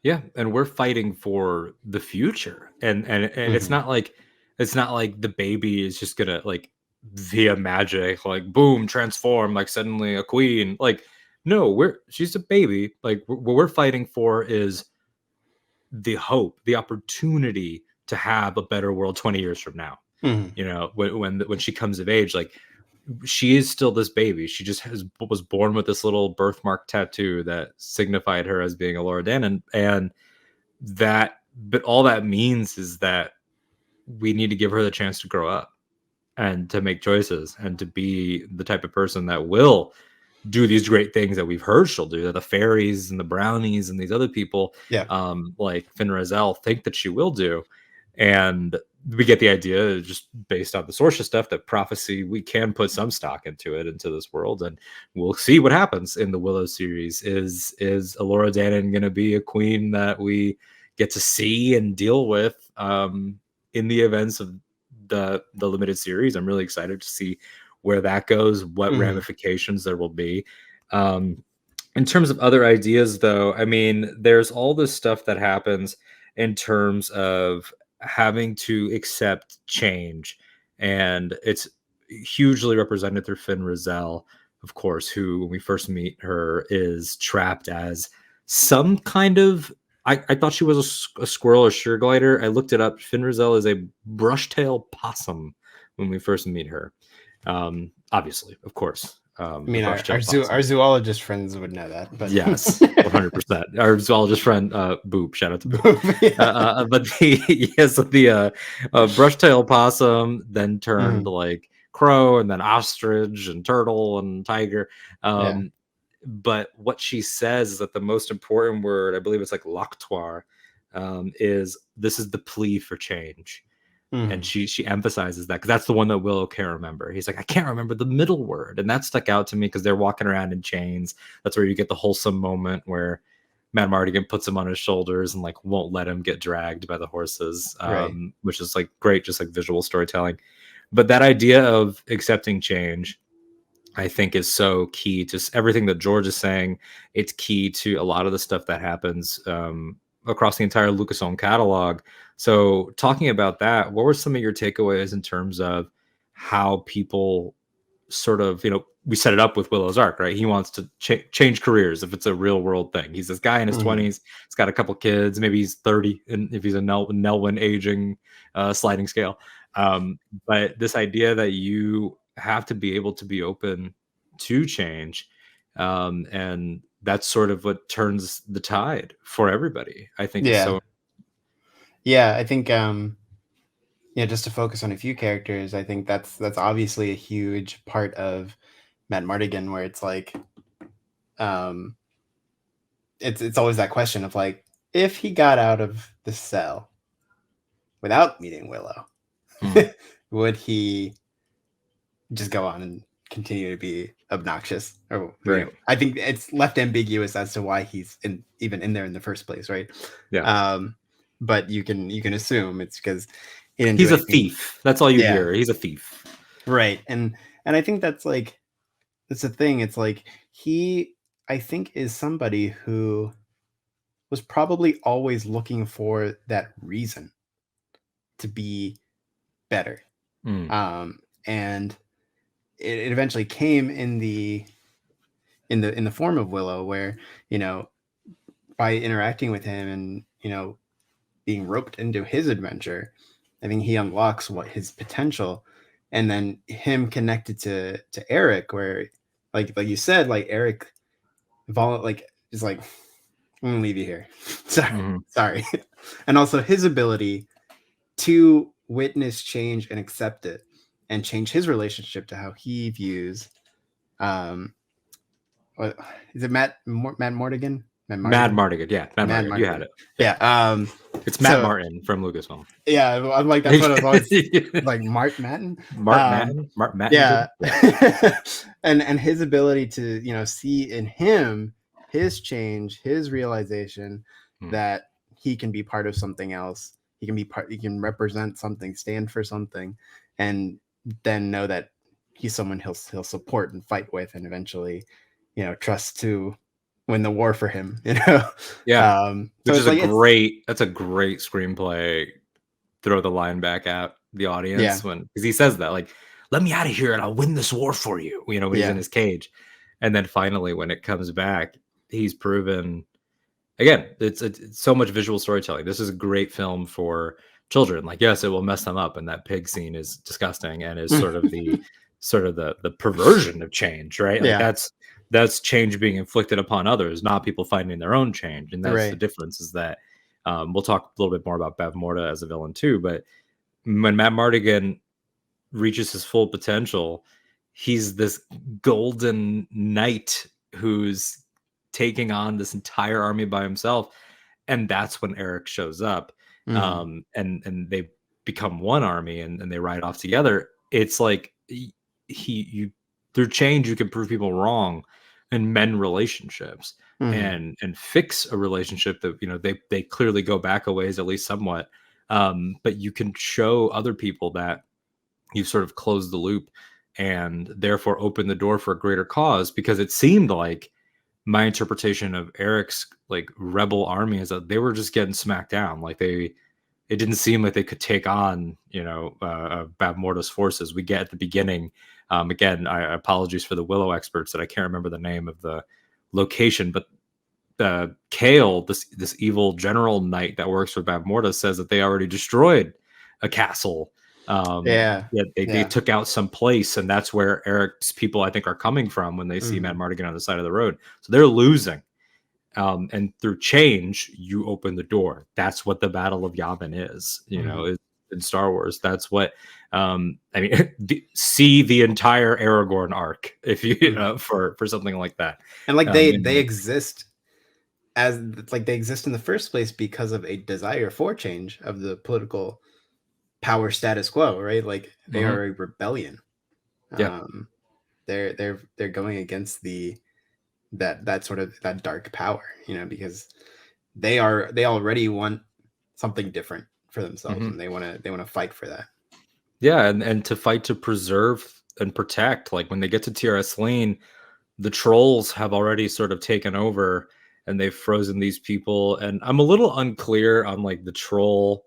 yeah, and we're fighting for the future, and Hmm. it's not like the baby is just gonna like via magic like boom transform like suddenly a queen. Like no, she's a baby. Like what we're fighting for is the hope, the opportunity to have a better world 20 years from now. Hmm. You know, when she comes of age, like she is still this baby. She just was born with this little birthmark tattoo that signified her as being a Loredan, and that. But all that means is that we need to give her the chance to grow up. and to make choices and to be the type of person that will do these great things that we've heard she'll do, that the fairies and the brownies and these other people, Yeah. like Finn Razel, think that she will do. And we get the idea, just based on the sorcerer stuff, that prophecy, we can put some stock into it, into this world, and we'll see what happens in the Willow series. Is Alora Dannon going to be a queen that we get to see and deal with in the events of the limited series? I'm really excited to see where that goes, what ramifications there will be. In terms of other ideas, though, I mean, there's all this stuff that happens in terms of having to accept change, and it's hugely represented through Finn Razel, of course, who, when we first meet her, is trapped as some kind of, I thought she was a squirrel or sugar glider. I looked it up. Finn Razel is a brushtail possum when we first meet her. Obviously, of course. I mean, our zoologist friends would know that, but yes, 100%. Our zoologist friend, Boop, shout out to Boop. Yeah. But the brushtail possum then turned like crow, and then ostrich and turtle and tiger. But what she says is that the most important word, I believe it's like loctoire, is this is the plea for change. And she emphasizes that because that's the one that Willow can't remember. He's like, I can't remember the middle word. And that stuck out to me because they're walking around in chains. That's where you get the wholesome moment where Matt Mardigan puts him on his shoulders and like won't let him get dragged by the horses, which is like great, just like visual storytelling. But that idea of accepting change, I think, is so key to everything that George is saying. It's key to a lot of the stuff that happens across the entire Lucasfilm catalog. So talking about that, what were some of your takeaways in terms of how people sort of, we set it up with Willow's arc, right? He wants to change careers if it's a real world thing. He's this guy in his 20s. He's got a couple kids. Maybe he's 30 and if he's a Nelwyn aging sliding scale. But this idea that you have to be able to be open to change, and that's sort of what turns the tide for everybody, I think. I think just to focus on a few characters, I think that's obviously a huge part of Matt Mardigan, where it's like it's always that question of like, if he got out of the cell without meeting Willow, would he just go on and continue to be obnoxious? Or I think it's left ambiguous as to why he's even in there in the first place, right? But you can assume it's because he's a thief. That's all you hear. He's a thief, right? And I think that's the thing. It's like he, I think, is somebody who was probably always looking for that reason to be better, and it eventually came in the form of Willow, where by interacting with him and being roped into his adventure, I think he unlocks what his potential, and then him connected to Eric, where like you said, like Eric is like, I'm gonna leave you here. Sorry. And also his ability to witness change and accept it and change his relationship to how he views what is it, Matt Mardigan? Mad Mardigan, yeah. Mad Mardigan. You had it. Yeah. It's Matt Martin from Lucasfilm. Yeah, I'm like, that's what I was always like, Mart Matten. Martin. Yeah. and his ability to see in him his change, his realization that he can be part of something else. He can represent something, stand for something, and then know that he's someone he'll support and fight with, and eventually, trust to win the war for him. Which is that's a great screenplay. Throw the line back at the audience because he says that, like, let me out of here and I'll win this war for you. When he's in his cage, and then finally when it comes back, he's proven. Again, it's so much visual storytelling. This is a great film for children. Like, yes, it will mess them up, and that pig scene is disgusting and is sort of the perversion of change, right? Like that's change being inflicted upon others, not people finding their own change. And that's the difference, is that we'll talk a little bit more about Bev Morta as a villain too. But when Matt Mardigan reaches his full potential, he's this golden knight who's taking on this entire army by himself. And that's when Eric shows up. And they become one army, and they ride off together. It's like you through change you can prove people wrong and mend relationships and fix a relationship that, you know, they clearly go back a ways, at least somewhat. But you can show other people that you've sort of closed the loop and therefore open the door for a greater cause, because it seemed like my interpretation of Eric's like rebel army is that they were just getting smacked down. Like it didn't seem like they could take on, you know, Bavmorda's forces. We get at the beginning. Again, I apologies for the Willow experts that I can't remember the name of the location, but Kale, this evil general knight that works for Bavmorda, says that they already destroyed a castle. They took out some place, and that's where Eric's people, I think, are coming from when they see Mad Mardigan on the side of the road. So they're losing. And through change, you open the door. That's what the Battle of Yavin is, you know, is in Star Wars. That's what, I mean, see the entire Aragorn arc if you, for something like that. And like they exist as like they exist in the first place because of a desire for change of the political power status quo, right? Like they are a rebellion. They're going against that sort of that dark power, you know, because they already want something different for themselves, and they want to fight for that. Yeah, and to fight to preserve and protect. Like when they get to Tir Asleen, the trolls have already sort of taken over, and they've frozen these people. And I'm a little unclear on like the troll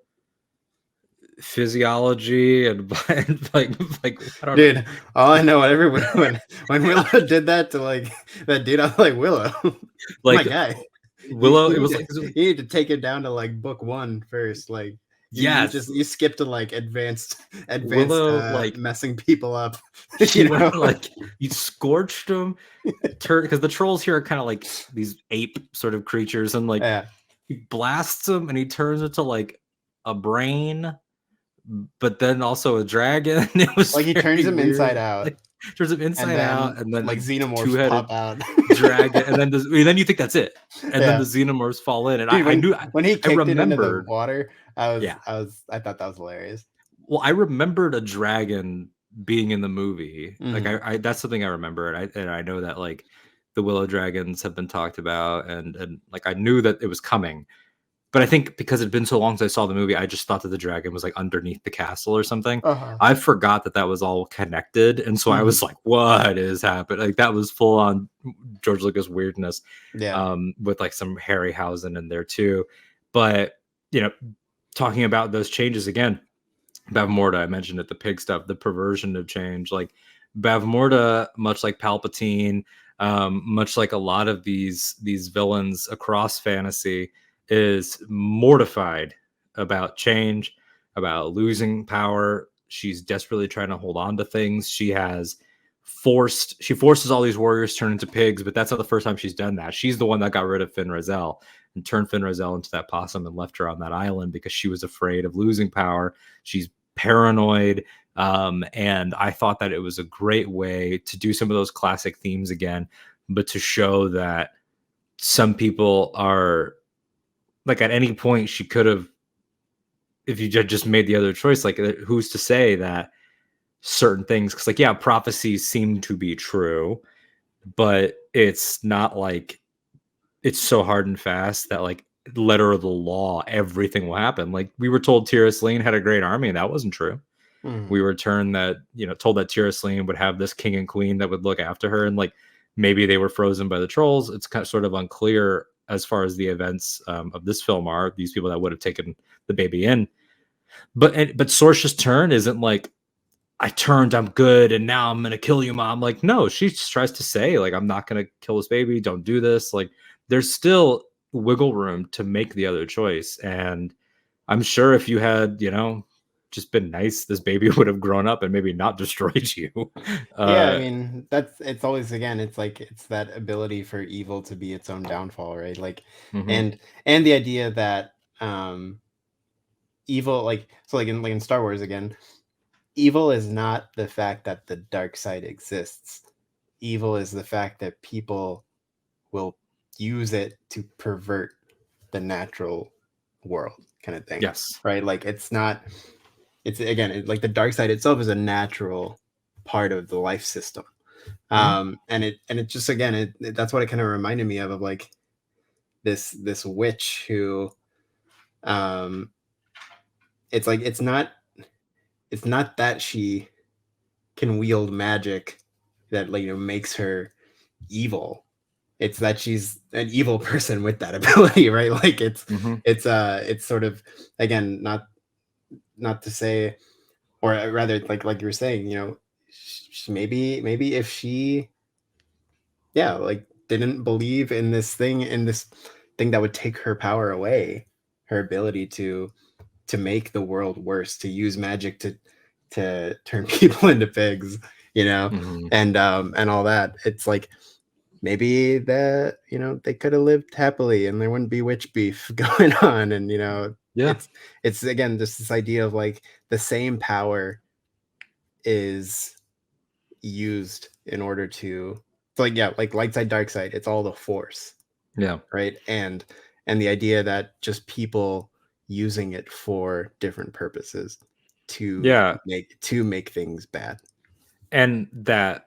physiology and like I don't know. All I know, when Willow did that to like that dude, I was like, Willow, like, my guy, Willow. It was like you need to take it down to like book 1 first. Like, you skipped to like advanced Willow, like messing people up. You know, like you scorched them, because the trolls here are kind of like these ape sort of creatures, and like he blasts them, and he turns into like a brain, but then also a dragon. It was like he turns him weird. Inside out. Like, turns him inside out, and then like xenomorphs pop out. Dragon, and then you think that's it, and then the xenomorphs fall in. And Dude, I knew when he kicked it into the water, I thought that was hilarious. Well, I remembered a dragon being in the movie. Like I that's something I remember, and I know that like the Willow dragons have been talked about, and like I knew that it was coming. But I think because it'd been so long since I saw the movie, I just thought that the dragon was like underneath the castle or something. I forgot that was all connected. And so I was like, what is happening? Like that was full on George Lucas weirdness. With like some Harryhausen in there too. But, you know, talking about those changes again, Bavmorda, I mentioned it, the pig stuff, the perversion of change. Like Bavmorda, much like Palpatine, much like a lot of these villains across fantasy, is mortified about change, about losing power. She's desperately trying to hold on to things. She forces all these warriors to turn into pigs, but that's not the first time she's done that. She's the one that got rid of Finn Razel and turned Finn Razel into that possum and left her on that island because she was afraid of losing power. She's paranoid. And I thought that it was a great way to do some of those classic themes again, but to show that some people are, like at any point she could have, if you just made the other choice, like who's to say that certain things, because like, yeah, prophecies seem to be true, but it's not like it's so hard and fast that like letter of the law, everything will happen. Like we were told Tir Asleen had a great army, and that wasn't true. We were told that Tir Asleen would have this king and queen that would look after her, and like maybe they were frozen by the trolls. It's kind of sort of unclear as far as the events of this film are, these people that would have taken the baby in. But Sorcerer's turn isn't like, I turned, I'm good, and now I'm going to kill you, Mom. Like, no, she just tries to say, like, I'm not going to kill this baby. Don't do this. Like, there's still wiggle room to make the other choice. And I'm sure if you had, just been nice, this baby would have grown up and maybe not destroyed you. I mean, it's always, again, it's like, it's that ability for evil to be its own downfall, right? Like, and the idea that evil, like, so like in Star Wars again, evil is not the fact that the dark side exists. Evil is the fact that people will use it to pervert the natural world, kind of thing. Yes. Right? Like it's again, like the dark side itself is a natural part of the life system. And it just, again, that's what it kind of reminded me of like this witch who, it's like it's not that she can wield magic that, like, makes her evil. It's that she's an evil person with that ability, right? Like it's sort of, again, not to say, or rather, like you were saying, maybe if she, yeah, like didn't believe in this thing that would take her power away, her ability to make the world worse, to use magic to turn people into pigs, and all that. It's like maybe that, they could have lived happily and there wouldn't be witch beef going on. And it's again just this idea of like the same power is used in order to, it's like, yeah, like light side, dark side, it's all the force. Yeah. Right. And the idea that just people using it for different purposes to make things bad. And that,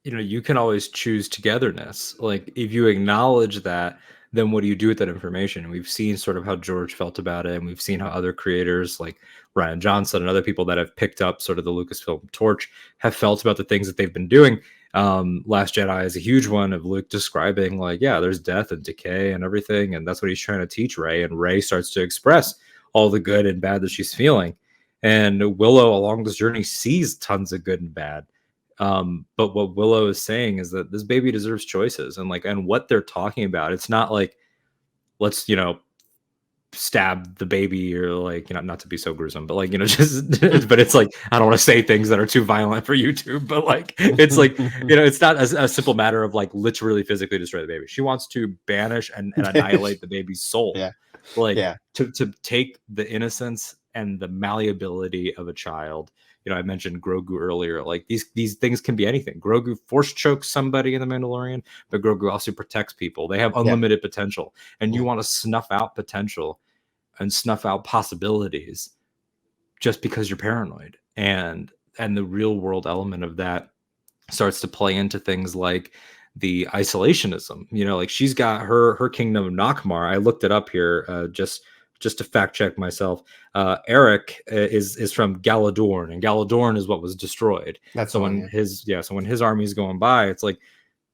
you can always choose togetherness. Like if you acknowledge that, then what do you do with that information? And we've seen sort of how George felt about it, and we've seen how other creators like Ryan Johnson and other people that have picked up sort of the Lucasfilm torch have felt about the things that they've been doing. Last Jedi is a huge one of Luke describing like, yeah, there's death and decay and everything, and that's what he's trying to teach Rey. And Rey starts to express all the good and bad that she's feeling. And Willow along this journey sees tons of good and bad. But what Willow is saying is that this baby deserves choices, and what they're talking about, it's not like, let's, stab the baby, or like, not to be so gruesome, but like, just, but it's like, I don't want to say things that are too violent for YouTube, but like, it's like, it's not a simple matter of like literally physically destroy the baby. She wants to banish and annihilate the baby's soul. To take the innocence and the malleability of a child. I mentioned Grogu earlier. Like these things can be anything. Grogu force chokes somebody in The Mandalorian, but Grogu also protects people. They have unlimited potential, and you want to snuff out potential and snuff out possibilities just because you're paranoid. And the real world element of that starts to play into things like the isolationism. Like she's got her kingdom of Nockmar. I looked it up here just to fact check myself. Eric is from Galadorn, and Galadorn is what was destroyed. When his army is going by, it's like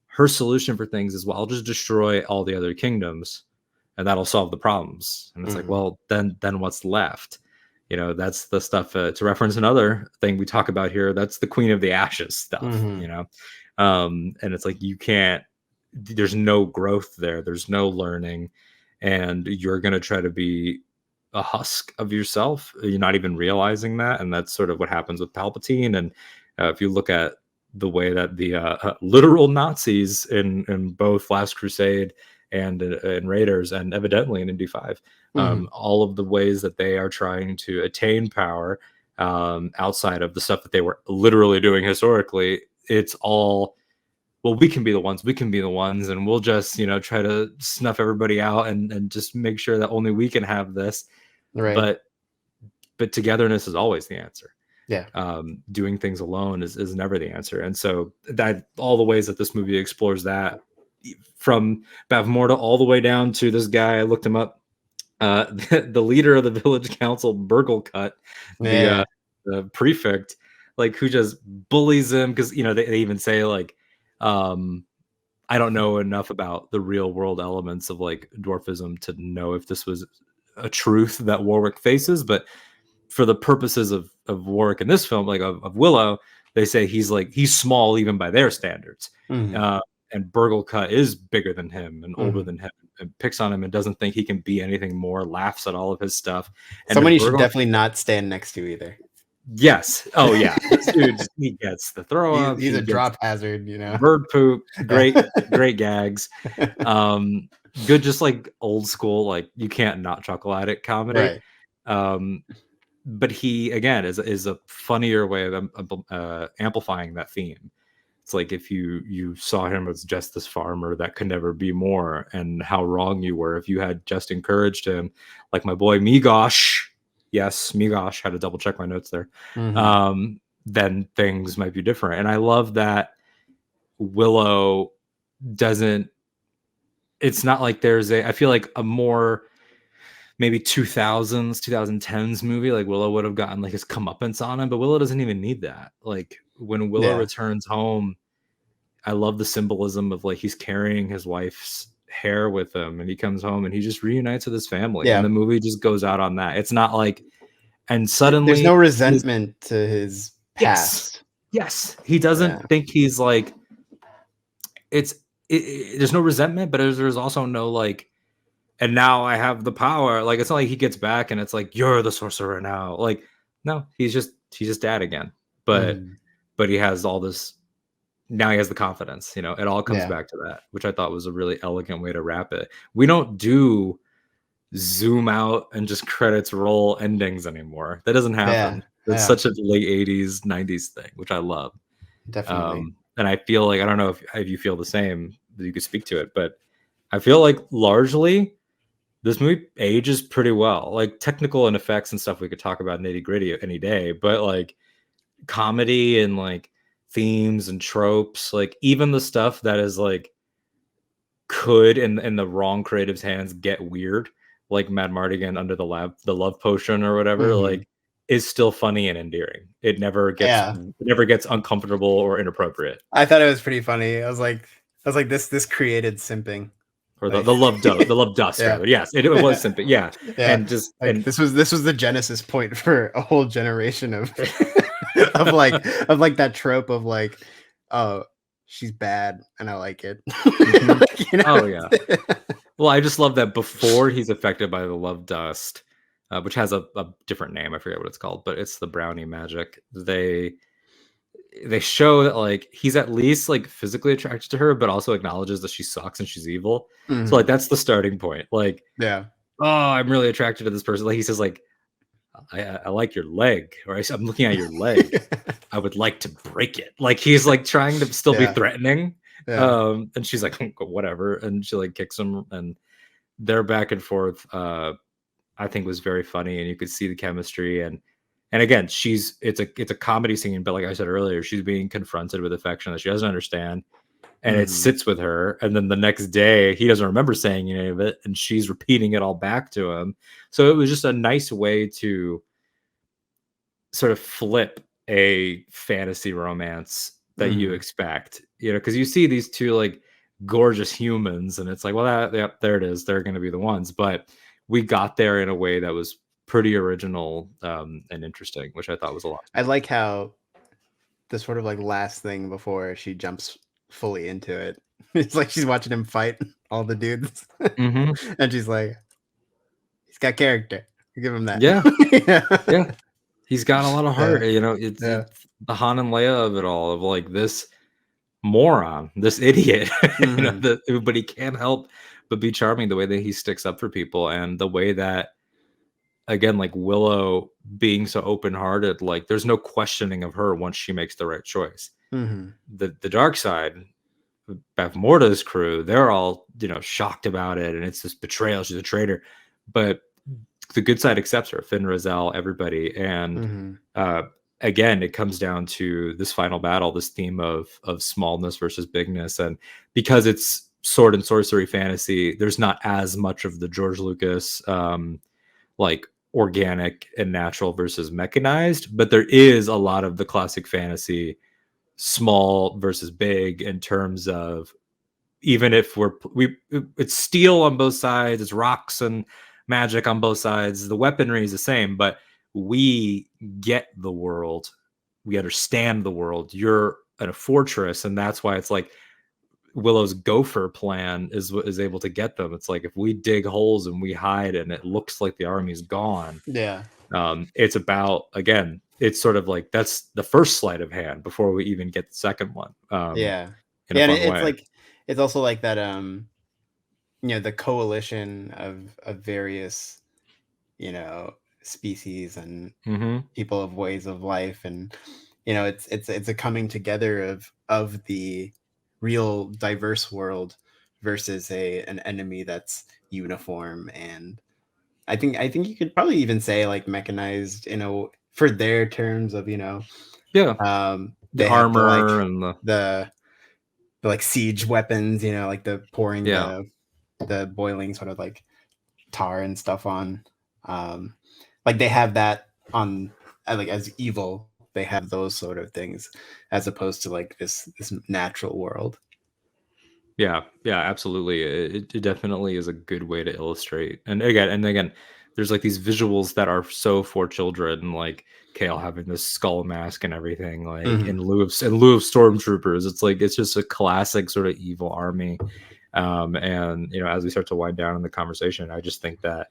her solution for things is, well, I'll just destroy all the other kingdoms and that'll solve the problems. And it's like, well, then what's left? That's the stuff, to reference another thing we talk about here, that's the Queen of the Ashes stuff. And it's like, there's no growth there, there's no learning, and you're going to try to be a husk of yourself. You're not even realizing that. And that's sort of what happens with Palpatine. And if you look at the way that the literal Nazis in both Last Crusade and in Raiders, and evidently in Indy 5, all of the ways that they are trying to attain power outside of the stuff that they were literally doing historically, it's all, well, we can be the ones, and we'll just, try to snuff everybody out and just make sure that only we can have this. Right. But togetherness is always the answer. Yeah. Doing things alone is never the answer. And so that all the ways that this movie explores that, from Bavmorda all the way down to this guy, I looked him up, the leader of the village council, Burglecut, the prefect, like, who just bullies him because, they even say like, I don't know enough about the real world elements of like dwarfism to know if this was a truth that Warwick faces, but for the purposes of Warwick in this film, like of Willow, they say he's small even by their standards. And Burglecut is bigger than him and older than him, and picks on him and doesn't think he can be anything more, laughs at all of his stuff. And someone you should definitely not stand next to either. Yes. Oh yeah. This dude, he gets the throw up. He's a drop hazard, Bird poop. Great gags. Good, just like old school, like you can't not chuckle at it comedy. Right. but he again is a funnier way of amplifying that theme. It's like if you saw him as just this farmer that could never be more, and how wrong you were if you had just encouraged him, like my boy Migosh. Yes, Migosh, had to double check my notes there. Then things might be different. And I love that Willow doesn't. It's not like there's a. I feel like a more maybe 2000s 2010s movie like Willow would have gotten like his comeuppance on him, but Willow doesn't even need that. Like when Willow returns home, I love the symbolism of like he's carrying his wife's hair with him, and he comes home and he just reunites with his family. And the movie just goes out on that. It's not like, and suddenly there's no resentment to his past. Yes. He doesn't think he's like, there's no resentment, but there's also no like, and now I have the power. Like, it's not like he gets back and it's like, you're the sorcerer now. Like, no, he's just dad again. But he has all this, now he has the confidence, it all comes back to that, which I thought was a really elegant way to wrap it. We don't do zoom out and just credits roll endings anymore. That doesn't happen. That's such a late 80s 90s thing, which I love. Definitely. And I feel like, I don't know if you feel the same, you could speak to it, but I feel like largely this movie ages pretty well. Like technical and effects and stuff we could talk about nitty gritty any day, but like comedy and like themes and tropes, like even the stuff that is like could in the wrong creative's hands get weird, like Mad Mardigan under the love potion or whatever, like is still funny and endearing. It never gets uncomfortable or inappropriate. I thought it was pretty funny. I was like this created simping. Or the love dust. Rather. Yes, it was simping. Yeah. And just like, and this was the genesis point for a whole generation of of like that trope of like, oh, she's bad and I like it. Oh yeah. Well, I just love that before he's affected by the love dust, which has a different name. I forget what it's called, but it's the brownie magic. They show that like he's at least like physically attracted to her, but also acknowledges that she sucks and she's evil. So like that's the starting point. Like, oh, I'm really attracted to this person. Like he says, like, I like your leg, or I'm looking at your leg. I would like to break it. Like he's like trying to still be threatening. And she's like, whatever, and she like kicks him, and their back and forth I think was very funny, and you could see the chemistry. And again, it's a comedy scene, but like I said earlier, she's being confronted with affection that she doesn't understand, and it sits with her. And then the next day, he doesn't remember saying any of it, and she's repeating it all back to him. So it was just a nice way to sort of flip a fantasy romance that you expect, because you see these two like gorgeous humans, and it's like, well, there it is. They're going to be the ones. But we got there in a way that was pretty original and interesting, which I thought was a lot. I like how the sort of like last thing before she jumps fully into it, it's like she's watching him fight all the dudes, and she's like, he's got character. Give him that. Yeah. He's got a lot of heart. It's the Han and Leia of it all, of like this moron, this idiot, but he can't help but be charming, the way that he sticks up for people, and the way that, again, like Willow being so open-hearted, like there's no questioning of her once she makes the right choice. The dark side, Beth Morta's crew, they're all shocked about it, and it's this betrayal. She's a traitor, but the good side accepts her. Finn Rizal, everybody, and again, it comes down to this final battle, this theme of smallness versus bigness, and because it's sword and sorcery fantasy, there's not as much of the George Lucas like organic and natural versus mechanized, but there is a lot of the classic fantasy small versus big, in terms of, even if it's steel on both sides, it's rocks and magic on both sides, the weaponry is the same, but we get the world, we understand the world. You're at a fortress, and that's why it's like Willow's gopher plan is able to get them. It's like, if we dig holes and we hide and it looks like the army's gone, it's about, again, it's sort of like that's the first sleight of hand before we even get the second one. And it's like, it's also like that the coalition of various species and Mm-hmm. people of ways of life, and you know, it's a coming together of the real diverse world versus an enemy that's uniform. And I think you could probably even say like mechanized, you know, for their terms of, you know, Yeah, the they have armor and the the like siege weapons, you know, like the pouring yeah. the boiling sort of like tar and stuff on, um like they have that on, like as evil, they have those sort of things as opposed to like this natural world. Yeah, yeah, absolutely. It definitely is a good way to illustrate. And again, there's like these visuals that are so for children, like Kale having this skull mask and everything, like Hmm. in lieu of stormtroopers. It's like it's just a classic sort of evil army. And you know, as we start to wind down in the conversation, I just think that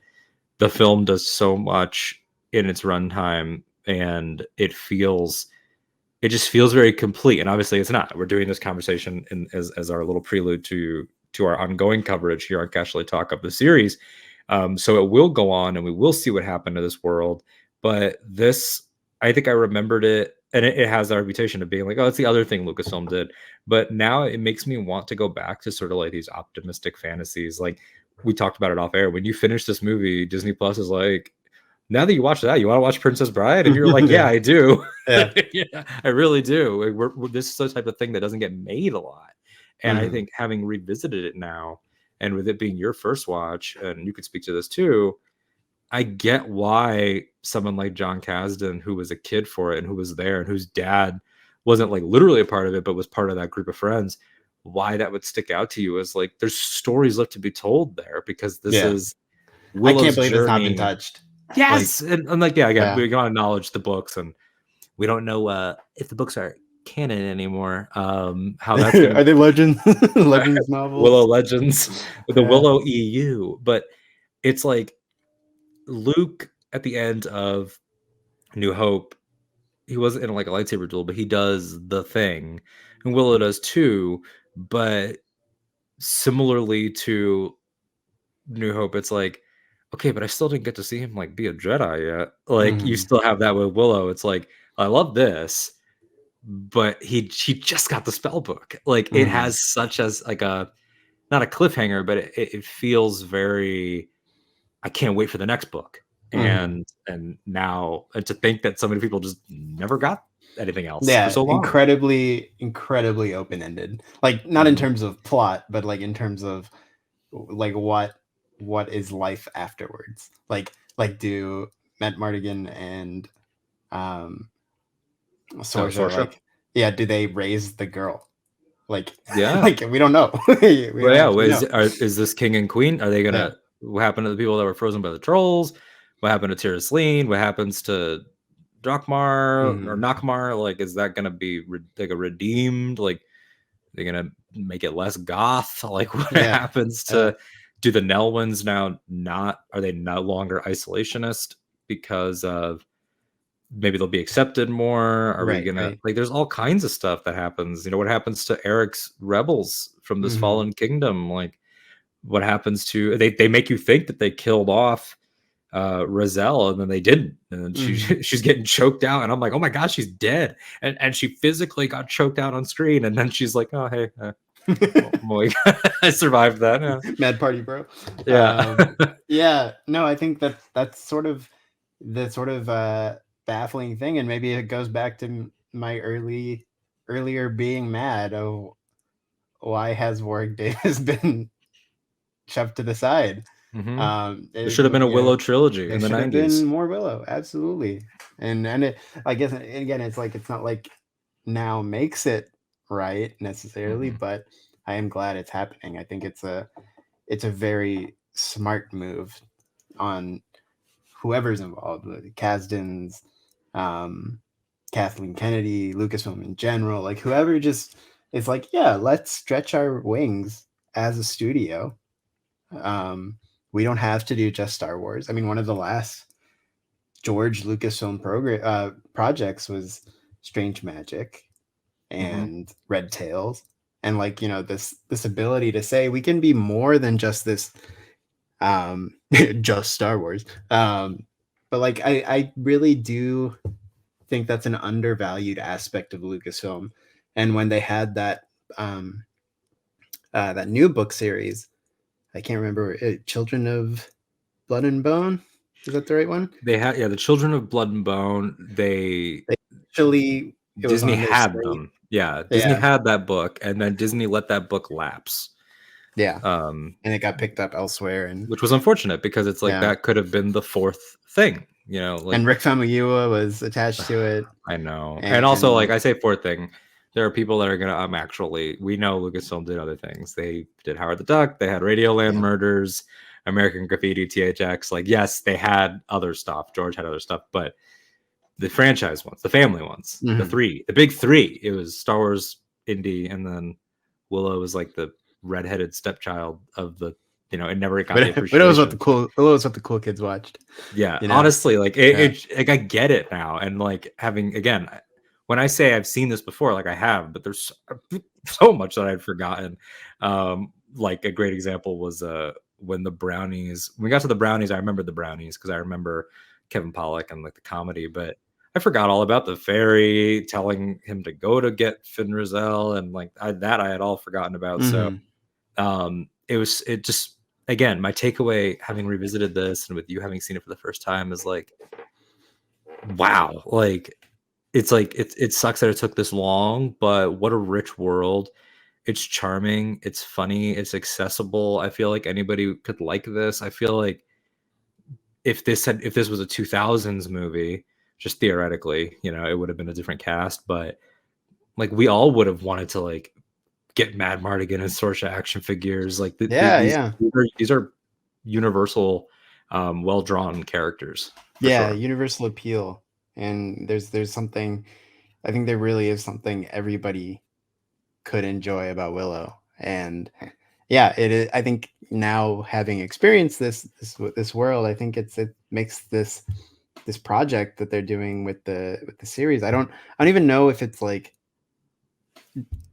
the film does so much in its runtime, and it just feels very complete. And obviously it's not. We're doing this conversation as our little prelude to our ongoing coverage here on Casterly Talk of the series. So it will go on and we will see what happened to this world. But this, I think I remembered it, and it has that reputation of being like, oh, it's the other thing Lucasfilm did. But now it makes me want to go back to sort of like these optimistic fantasies. Like we talked about it off air. When you finish this movie, Disney Plus is like, now that you watch that, you want to watch Princess Bride? And you're like, yeah, Yeah, I do. yeah. Yeah, I really do. This is the type of thing that doesn't get made a lot. And I Hmm. think having revisited it now, and with it being your first watch, and you could speak to this too, I get why someone like John Kasdan, who was a kid for it and who was there and whose dad wasn't like literally a part of it, but was part of that group of friends, why that would stick out to you is like there's stories left to be told there, because this Yeah, is I can't Willow's believe it's not been journey. touched. Like, Yes, and like yeah, again, yeah. we gotta acknowledge the books, and we don't know if the books are canon anymore. How that's gonna Are they legends? be Legends Willow novels? Legends, the Yeah. Willow EU. But it's like Luke at the end of New Hope, he wasn't in like a lightsaber duel, but he does the thing, and Willow does too. But similarly to New Hope, it's like, okay, but I still didn't get to see him like be a Jedi yet. Like you Hmm. still have that with Willow. It's like I love this, but she just got the spell book. Like it Hmm. has such as like a not a cliffhanger, but it feels very. I can't wait for the next book. Hmm. And now and to think that so many people just never got anything else for Yeah, so long. incredibly open-ended. Like not in Mhm. terms of plot, but like in terms of like what is life afterwards. Like do Matt Mardigan and um Sorcerer, Sorcerer. like, yeah, do they raise the girl? Like Yeah. like we don't know. We Well, don't yeah. actually know. Is this king and queen? Are they Yeah. gonna? What happened to the people that were frozen by the trolls? What happened to Tirasleen? What happens to Drakmar or Hmm. Nakmar? Like, is that gonna be like a redeemed? Like, they're gonna make it less goth? Like, what Yeah. happens Yeah. to? Do the Nelwyns now not? Are they no longer isolationist because of maybe they'll be accepted more? Are we Right, gonna right. like? There's all kinds of stuff that happens. You know, what happens to Eric's rebels from this Hmm. fallen kingdom? Like, what happens to they make you think that they killed off Roselle, and then they didn't, and then she Hmm. she's getting choked out, and I'm like, oh my god, she's dead, and she physically got choked out on screen, and then she's like, oh hey, oh my god, I survived that. Yeah, Mad party, bro. yeah. Yeah, no, I think that's sort of the sort of baffling thing, and maybe it goes back to my earlier being mad. Oh, why has Warwick Davis been shoved to the side? Hmm. There It, should have been a you know, Willow trilogy there in the should have been 90s. more Willow, absolutely. And it, I guess, and again, it's like it's not like now makes it right necessarily, Hmm. but I am glad it's happening. I think it's a very smart move on whoever's involved, the Kasdans, um, Kathleen Kennedy, Lucasfilm in general, like whoever just it's like, yeah, let's stretch our wings as a studio. Um, we don't have to do just Star Wars. I mean, one of the last George Lucasfilm projects was Strange Magic Hmm. and Red Tails, and like, you know, this ability to say we can be more than just this, just Star Wars. but like I really do think that's an undervalued aspect of Lucasfilm. And when they had that that new book series, I can't remember, Children of Blood and Bone. Is that the right one? They had the Children of Blood and Bone. They actually, it was Disney on their had slate. them. Yeah, Disney Yeah, had that book, and then Disney let that book lapse. yeah, and it got picked up elsewhere, and which was unfortunate because it's like yeah. that could have been the fourth thing, you know. Like, And Rick Famuyiwa was attached to it. I know, and also like I say fourth thing. There are people that are gonna actually, we know Lucasfilm did other things. They did Howard the Duck. They had Radioland Murders, American Graffiti, THX. Like, yes, they had other stuff. George had other stuff, but the franchise ones, the family ones, the big three. It was Star Wars, Indy, and then Willow was like the redheaded stepchild of the, you know, it never got the appreciation. Willow was what the cool kids watched. Yeah, you know? Honestly, like like I get it now, and like having, again, when I say I've seen this before, like I have, but there's so much that I'd forgotten. Like a great example was when the Brownies, when we got to the Brownies, I remember the Brownies because I remember Kevin Pollak and like the comedy, but I forgot all about the fairy telling him to go to get Finn Rizal, and like I had all forgotten about. So it just, again, my takeaway having revisited this and with you having seen it for the first time is like, wow, like it sucks that it took this long, but what a rich world. It's charming, it's funny, it's accessible. I feel like anybody could like this. I feel like if this was a 2000s movie, just theoretically, you know, it would have been a different cast, but like we all would have wanted to like get Mad Mardigan and Sorcha action figures. Like these are universal, well drawn characters. Sure. Universal appeal. And there's something, I think there really is something everybody could enjoy about Willow. And yeah, it is. I think now, having experienced this world, I think it makes this project that they're doing with the series. I don't even know if it's like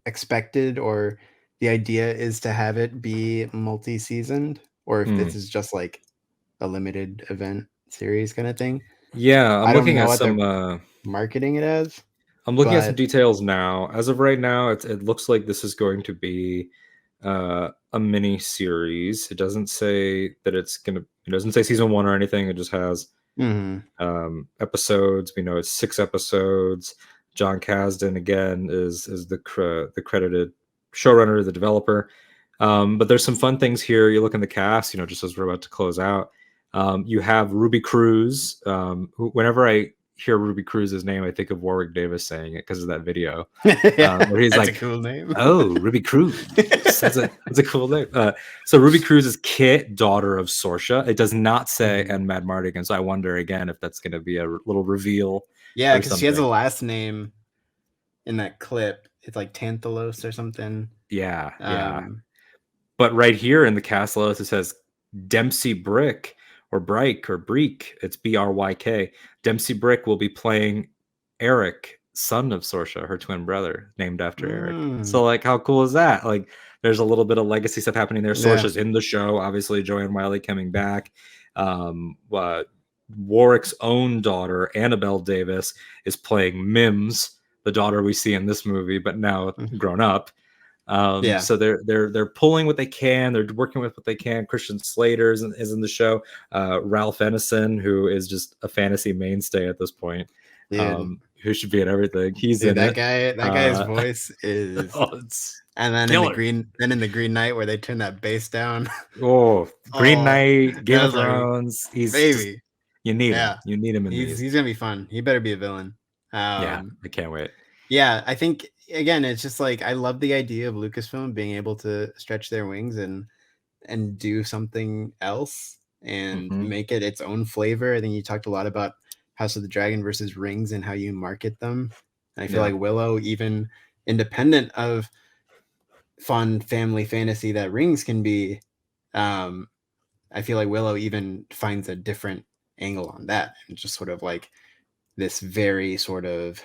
expected, or the idea is to have it be multi-seasoned, or if this is just like a limited event series kind of thing. Yeah, I'm looking at some marketing it as. I'm looking at some details now. As of right now, it looks like this is going to be a mini series. It doesn't say that it doesn't say season 1 or anything. It just has episodes. We know it's 6 episodes. John Kasdan again is the credited showrunner, the developer. But there's some fun things here. You look in the cast, you know, just as we're about to close out. You have Ruby Cruz. Whenever I hear Ruby Cruz's name, I think of Warwick Davis saying it because of that video. Where he's that's like, a cool name. Oh, Ruby Cruz. That's a cool name. So Ruby Cruz is Kit, daughter of Sorcha. It does not say and Mad Mardigan. So I wonder again if that's going to be a little reveal. Yeah, because she has a last name in that clip. It's like Tantalos or something. Yeah. But right here in the cast list, it says Dempsey Brick or Bryk or Breek. It's Bryk. Dempsey Brick will be playing Eric, son of Sorcha, her twin brother, named after Eric. So like, how cool is that? Like, there's a little bit of legacy stuff happening there. Sorcha's in the show, obviously. Joanne Wiley coming back. Warwick's own daughter, Annabelle Davis, is playing Mims, the daughter we see in this movie, but now grown up. So they're pulling what they can. They're working with what they can. Christian Slater is in the show. Ralph Ennison, who is just a fantasy mainstay at this point, who should be in everything. He's in that it. guy. That guy's voice is. And then in the Green Knight, where they turn that bass down. Green Knight, Game of Thrones. He's baby. You need him. You need him in these. He's gonna be fun. He better be a villain. I can't wait. Yeah, I think again, it's just like I love the idea of Lucasfilm being able to stretch their wings and do something else and make it its own flavor. I think you talked a lot about House of the Dragon versus Rings and how you market them. And I feel like Willow, even independent of fun family fantasy that Rings can be, I feel like Willow even finds a different angle on that, and just sort of like this very sort of,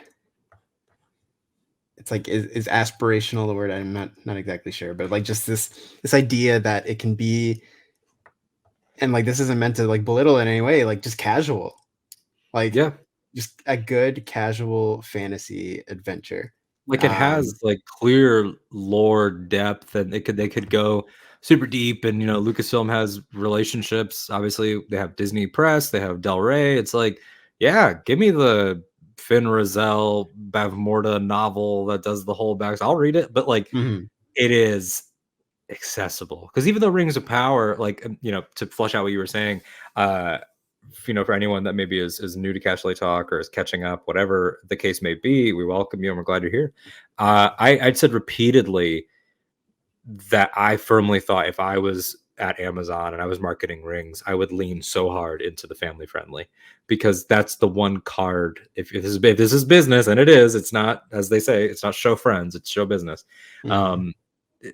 it's like, is aspirational the word? I'm not exactly sure, but like just this idea that it can be, and like this isn't meant to like belittle in any way, like just casual. Like Yeah. just a good casual fantasy adventure. Like it has like clear lore depth, and they could go super deep. And Lucasfilm has relationships. Obviously, they have Disney Press, they have Del Rey. It's like, yeah, give me the Finn Rizal Bavmorda novel that does the whole back. I'll read it, but like it is accessible, because even though Rings of Power, like to flush out what you were saying, for anyone that maybe is new to Casterly Talk or is catching up, whatever the case may be, we welcome you and we're glad you're here. I'd said repeatedly that I firmly thought if I was at Amazon and I was marketing Rings, I would lean so hard into the family friendly, because that's the one card. If this is business, and it is, it's not, as they say, it's not show friends, it's show business.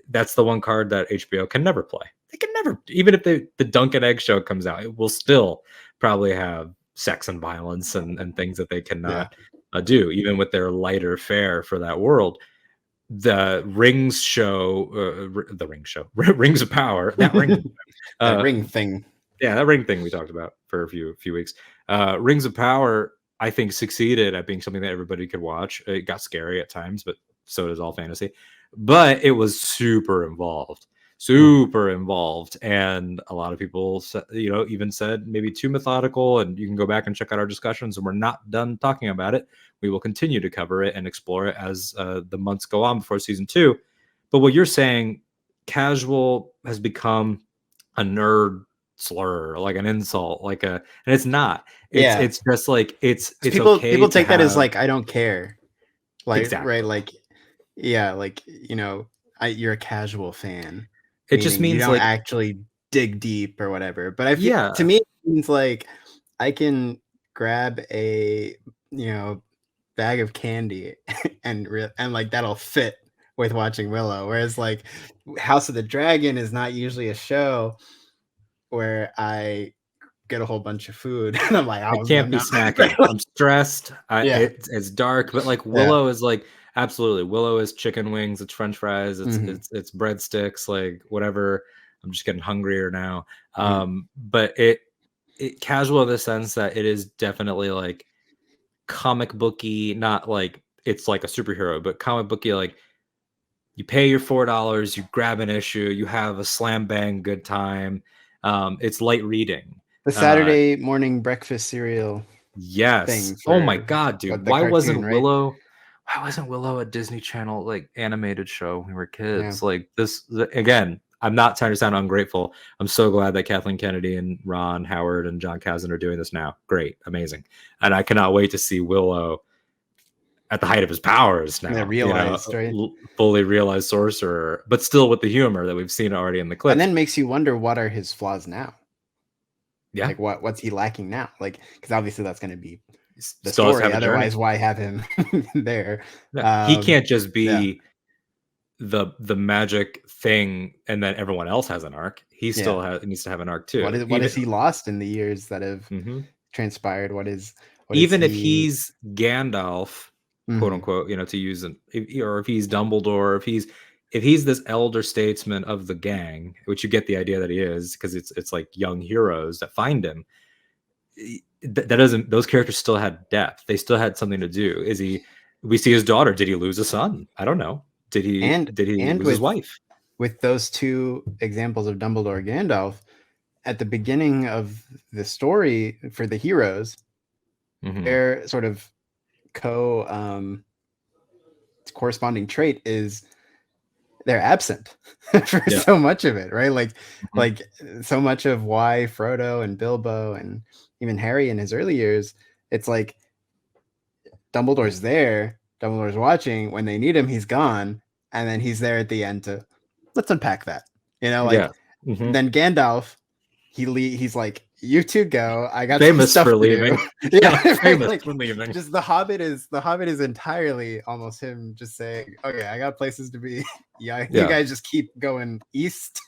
That's the one card that HBO can never play. They can never, even if the Dunk and Egg show comes out, it will still probably have sex and violence and things that they cannot do, even with their lighter fare for that world. The Rings show, Rings of Power, that ring, that ring thing. Yeah, that ring thing we talked about for a few weeks. Rings of Power, I think, succeeded at being something that everybody could watch. It got scary at times, but so does all fantasy. But it was super involved, and a lot of people, even said maybe too methodical. And you can go back and check out our discussions, and we're not done talking about it. We will continue to cover it and explore it as the months go on before season 2. But what you're saying, casual has become a nerd slur, like an insult, and it's not. It's just like it's people okay. People take that as like, I don't care, like exactly. right, like like you're a casual fan. It just means you don't like actually dig deep or whatever. But I feel to me it means like I can grab a bag of candy and like that'll fit with watching Willow. Whereas like House of the Dragon is not usually a show where I get a whole bunch of food and I'm like, I can't be snacking. I'm stressed. It's dark, but like Willow is like, absolutely. Willow is chicken wings, it's French fries, it's breadsticks, like whatever. I'm just getting hungrier now. But it casual in the sense that it is definitely like comic booky, not like it's like a superhero, but comic booky. Like you pay your $4, you grab an issue, you have a slam bang good time. It's light reading. The Saturday morning breakfast cereal. Yes. Oh my god, dude. Why wasn't Willow a Disney Channel like animated show when we were kids? Like this again, I'm not trying to sound ungrateful. I'm so glad that Kathleen Kennedy and Ron Howard and John Kasdan are doing this now. Great, amazing. And I cannot wait to see Willow at the height of his powers now. Fully realized sorcerer, but still with the humor that we've seen already in the clips. And then makes you wonder, what are his flaws now? Yeah. Like what's he lacking now? Like, because obviously that's going to be the story. Otherwise, why have him there? He can't just be the magic thing and then everyone else has an arc. He still needs to have an arc too. What is he lost in the years that have transpired? Even if he's Gandalf, quote unquote, to use or if he's Dumbledore, if he's this elder statesman of the gang, which you get the idea that he is, because it's like young heroes that find him. That doesn't. Those characters still had depth. They still had something to do. We see his daughter. Did he lose a son? I don't know. Did he lose his wife? With those two examples of Dumbledore Gandalf, at the beginning of the story for the heroes, their sort of corresponding trait is they're absent for so much of it, right? Like so much of why Frodo and Bilbo and even Harry in his early years, it's like Dumbledore's there, Dumbledore's watching. When they need him, he's gone, and then he's there at the end to let's unpack that. Then Gandalf, he's like, you two go. I got famous some stuff for leaving. Famous for leaving. Just the Hobbit is entirely almost him just saying, okay, I got places to be. You guys just keep going east.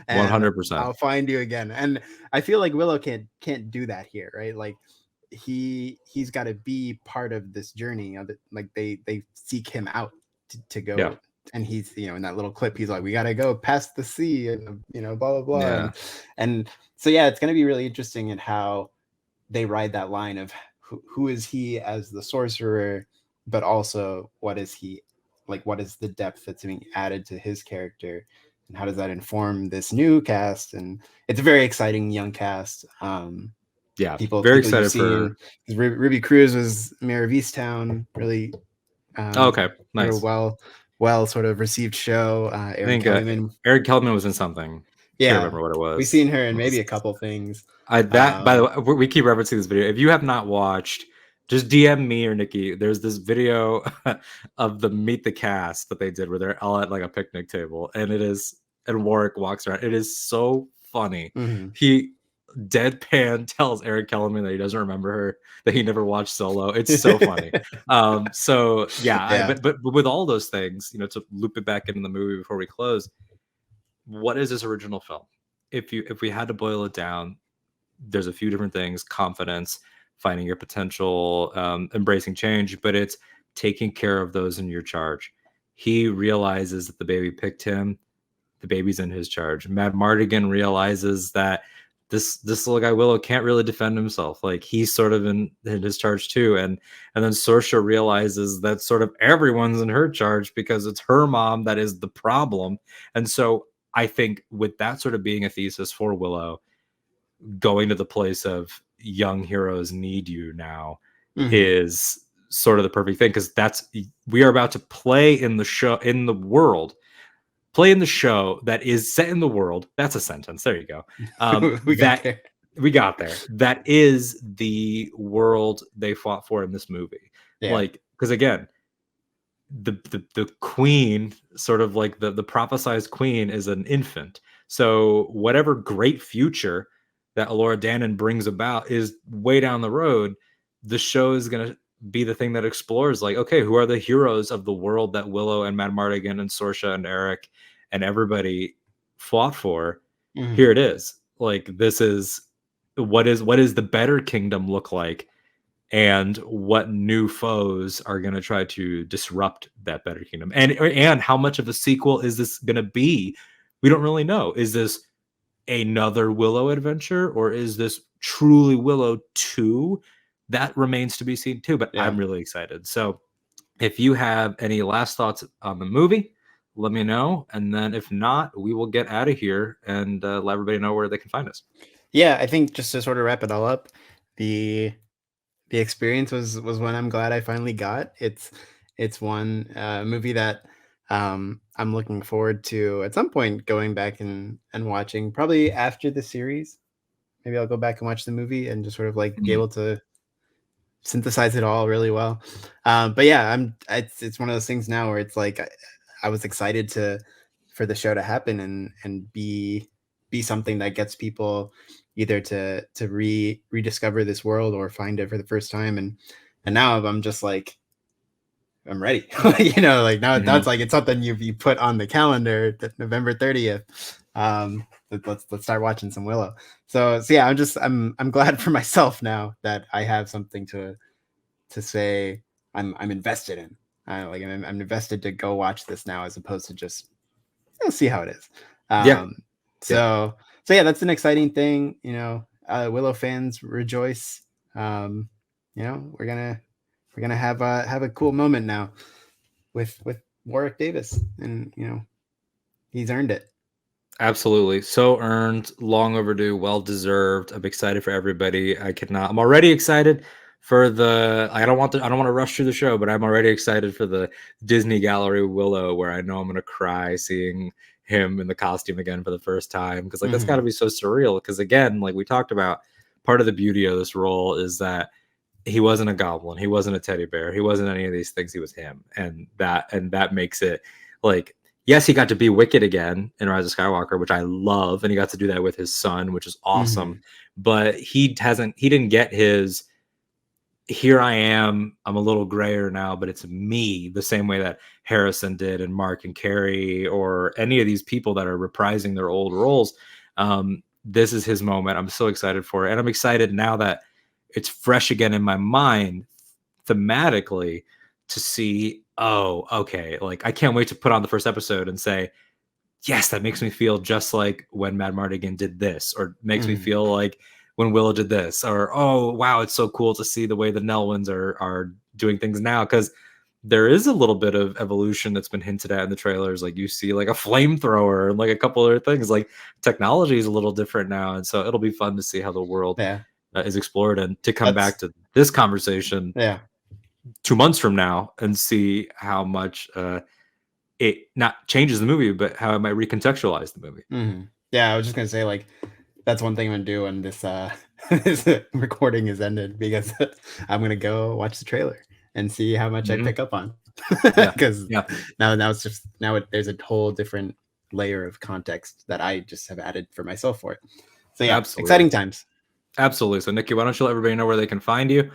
100%. I'll find you again. And I feel like Willow can't do that here, right? Like he's got to be part of this journey. Like they seek him out to go. Yeah. And he's, in that little clip, he's like, we got to go past the sea and, blah, blah, blah. Yeah. And so, it's going to be really interesting in how they ride that line of who is he as the sorcerer, but also what is he like? What is the depth that's being added to his character, and how does that inform this new cast? And it's a very exciting young cast. Yeah, People very you've excited seen. for. Ruby Cruz was Mayor of Easttown, really Oh, okay, sort nice. of well sort of received show. I Aaron think Kellyman, Eric Kelman was in something. Can't yeah, remember what it we've was. seen her in maybe a couple things. That, by the way, we keep referencing this video. If you have not watched, just DM me or Nikki. There's this video of the Meet the Cast that they did where they're all at like a picnic table, and Warwick walks around. It is so funny. Mm-hmm. He deadpan tells Eric Kellerman that he doesn't remember her, that he never watched Solo. It's so funny. So yeah, but with all those things, to loop it back into the movie before we close, what is this original film? If we had to boil it down, there's a few different things: confidence, finding your potential, embracing change, but it's taking care of those in your charge. He realizes that the baby picked him. The baby's in his charge. Mad Mardigan realizes that this little guy Willow can't really defend himself. Like, he's sort of in his charge too. And then Sorcerer realizes that sort of everyone's in her charge because it's her mom that is the problem. And so I think with that sort of being a thesis for Willow, going to the place of young heroes need you now is sort of the perfect thing, because we are about to play in the show, in the world, play in the show that is set in the world. That's a sentence. There you go. We got there. We got there. That is the world they fought for in this movie. Yeah. Like, because again, the queen, sort of like the prophesized queen, is an infant. So whatever great future that Elora Danan brings about is way down the road. The show is going to be the thing that explores, like, okay, who are the heroes of the world that Willow and Mad Mardigan and Sorsha and Eric and everybody fought for? Here it is. Like, this is what is the better kingdom look like, and what new foes are going to try to disrupt that better kingdom, and how much of a sequel is this going to be? We don't really know. Is this another Willow adventure, or is this truly Willow 2? That remains to be seen too, but I'm really excited. So if you have any last thoughts on the movie, let me know. And then if not, we will get out of here and let everybody know where they can find us. Yeah, I think just to sort of wrap it all up, the experience was one I'm glad I finally got. It's one movie that I'm looking forward to at some point going back and watching, probably after the series. Maybe I'll go back and watch the movie and just sort of like be able to synthesize it all really well. But yeah, it's one of those things now where it's like I was excited for the show to happen and be something that gets people either to rediscover this world or find it for the first time. And now I'm just like, I'm ready. Like now it's like, it's something you put on the calendar, that November 30th. Let's start watching some Willow. So yeah, I'm glad for myself now that I have something to say I'm invested in. I'm invested to go watch this now, as opposed to just see how it is. So yeah, that's an exciting thing. Willow fans rejoice. We're gonna have a cool moment now with Warwick Davis, and he's earned it. Absolutely. So earned, long overdue, well deserved. I'm excited for everybody. I'm already excited for I don't want to rush through the show, but I'm already excited for the Disney Gallery Willow, where I know I'm going to cry seeing him in the costume again for the first time, because that's got to be so surreal. Because again, like we talked about, part of the beauty of this role is that he wasn't a goblin, he wasn't a teddy bear, he wasn't any of these things. He was him, and that makes it like, yes, he got to be Wicked again in Rise of Skywalker, which I love, and he got to do that with his son, which is awesome. But he didn't get his, here I am, I'm a little grayer now, but it's me, the same way that Harrison did, and Mark and Carrie, or any of these people that are reprising their old roles. This is his moment. I'm so excited for it. And I'm excited now that it's fresh again in my mind thematically to see, oh, okay, like I can't wait to put on the first episode and say, yes, that makes me feel just like when Mad Mardigan did this, or makes me feel like when Willow did this, or oh wow, it's so cool to see the way the Nelwynds are doing things now, because there is a little bit of evolution that's been hinted at in the trailers. Like you see like a flamethrower and like a couple other things. Like technology is a little different now, and so it'll be fun to see how the world is explored, and to come back to this conversation 2 months from now and see how much it not changes the movie, but how it might recontextualize the movie. Mm-hmm. Yeah, I was just gonna say, like, that's one thing I'm gonna do when this this recording is ended, because I'm gonna go watch the trailer and see how much I pick up on. Because now it's just there's a whole different layer of context that I just have added for myself for it. So yeah, exciting times. Absolutely. So Nicky, why don't you let everybody know where they can find you,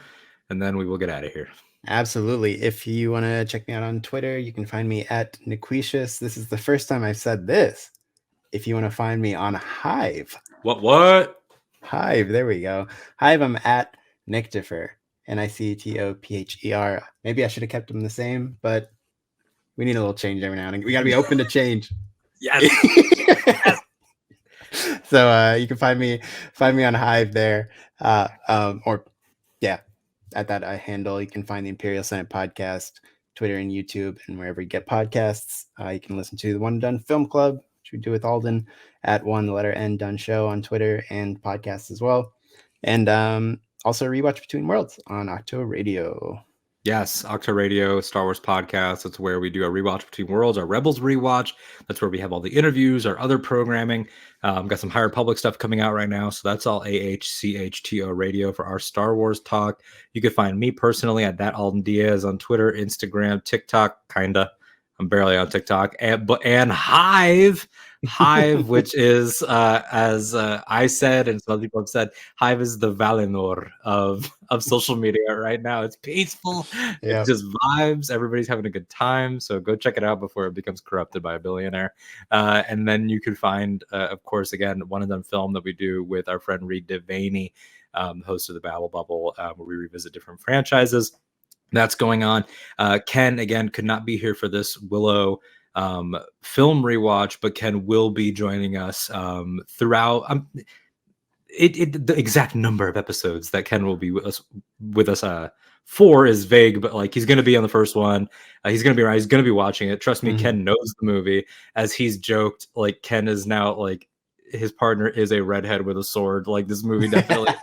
and then we will get out of here. Absolutely. If you want to check me out on Twitter, you can find me at Niquitius. This is the first time I've said this. If you want to find me on Hive. What? Hive, there we go. Hive, I'm at Nictopher, Nictopher. Maybe I should have kept them the same, but we need a little change every now and then. We got to be open to change. Yes. So you can find me on Hive there, at that handle. You can find the Imperial Senate podcast, Twitter and YouTube, and wherever you get podcasts. You can listen to the One Done Film Club, which we do with Alden, at One Letter N Done Show on Twitter and podcasts as well, and also Rewatch Between Worlds on Octo Radio. Yes, Octo Radio, Star Wars podcast. That's where we do our Rewatch Between Worlds, our Rebels rewatch. That's where we have all the interviews, our other programming. Got some High Republic stuff coming out right now. So that's all AHCHTO Radio for our Star Wars talk. You can find me personally at that Alden Diaz on Twitter, Instagram, TikTok, kinda. I'm barely on TikTok, and Hive, which is as I said, and some other people have said, Hive is the Valinor of social media right now. It's peaceful, it's just vibes. Everybody's having a good time, so go check it out before it becomes corrupted by a billionaire. And then you can find, of course, again, One and Done Film that we do with our friend Reed Devaney, host of the Babble Bubble, where we revisit different franchises. That's going on. Ken, again, could not be here for this Willow film rewatch, but Ken will be joining us throughout the exact number of episodes that Ken will be with us for is vague, but like he's going to be on the first one. He's going to be watching it. Trust me, Ken knows the movie. As he's joked, like Ken is now like his partner is a redhead with a sword. Like this movie definitely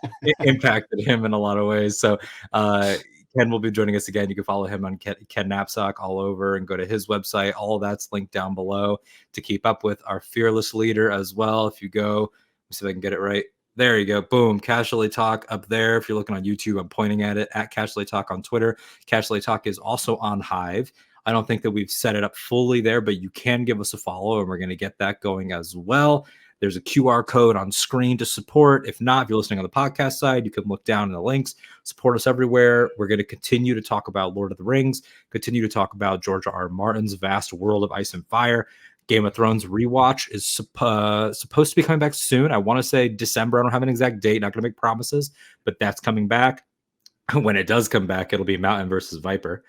impacted him in a lot of ways. So Ken will be joining us again. You can follow him on Ken Knapsack all over and go to his website. All of that's linked down below to keep up with our fearless leader as well. If you go, let me see if I can get it right. There you go. Boom. Casterly Talk up there. If you're looking on YouTube, I'm pointing at it at Casterly Talk on Twitter. Casterly Talk is also on Hive. I don't think that we've set it up fully there, but you can give us a follow and we're going to get that going as well. There's a QR code on screen to support. If not, if you're listening on the podcast side, you can look down in the links. Support us everywhere. We're going to continue to talk about Lord of the Rings, continue to talk about George R.R. Martin's vast world of Ice and Fire. Game of Thrones rewatch is supposed to be coming back soon. I want to say December. I don't have an exact date. Not going to make promises, but that's coming back. When it does come back, it'll be Mountain versus Viper.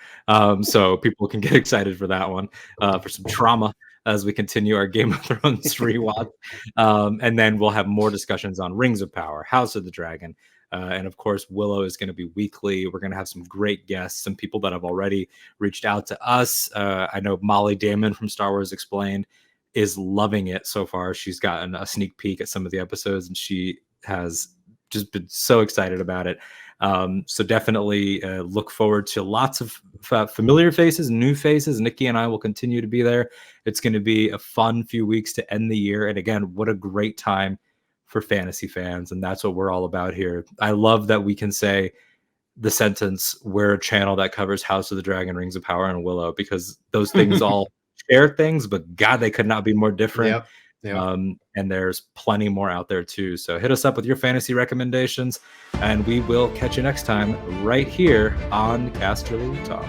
So people can get excited for that one, for some trauma as we continue our Game of Thrones rewatch. And then we'll have more discussions on Rings of Power, House of the Dragon. And of course, Willow is going to be weekly. We're going to have some great guests, some people that have already reached out to us. I know Molly Damon from Star Wars Explained is loving it so far. She's gotten a sneak peek at some of the episodes, and she has just been so excited about it. So definitely look forward to lots of familiar faces, new faces. Nicky and I will continue to be there. It's going to be a fun few weeks to end the year. And again, what a great time for fantasy fans. And that's what we're all about here. I love that we can say the sentence, we're a channel that covers House of the Dragon, Rings of Power, and Willow, because those things all share things, but God, they could not be more different. Yep. And there's plenty more out there too. So hit us up with your fantasy recommendations, and we will catch you next time right here on Casterly Talk.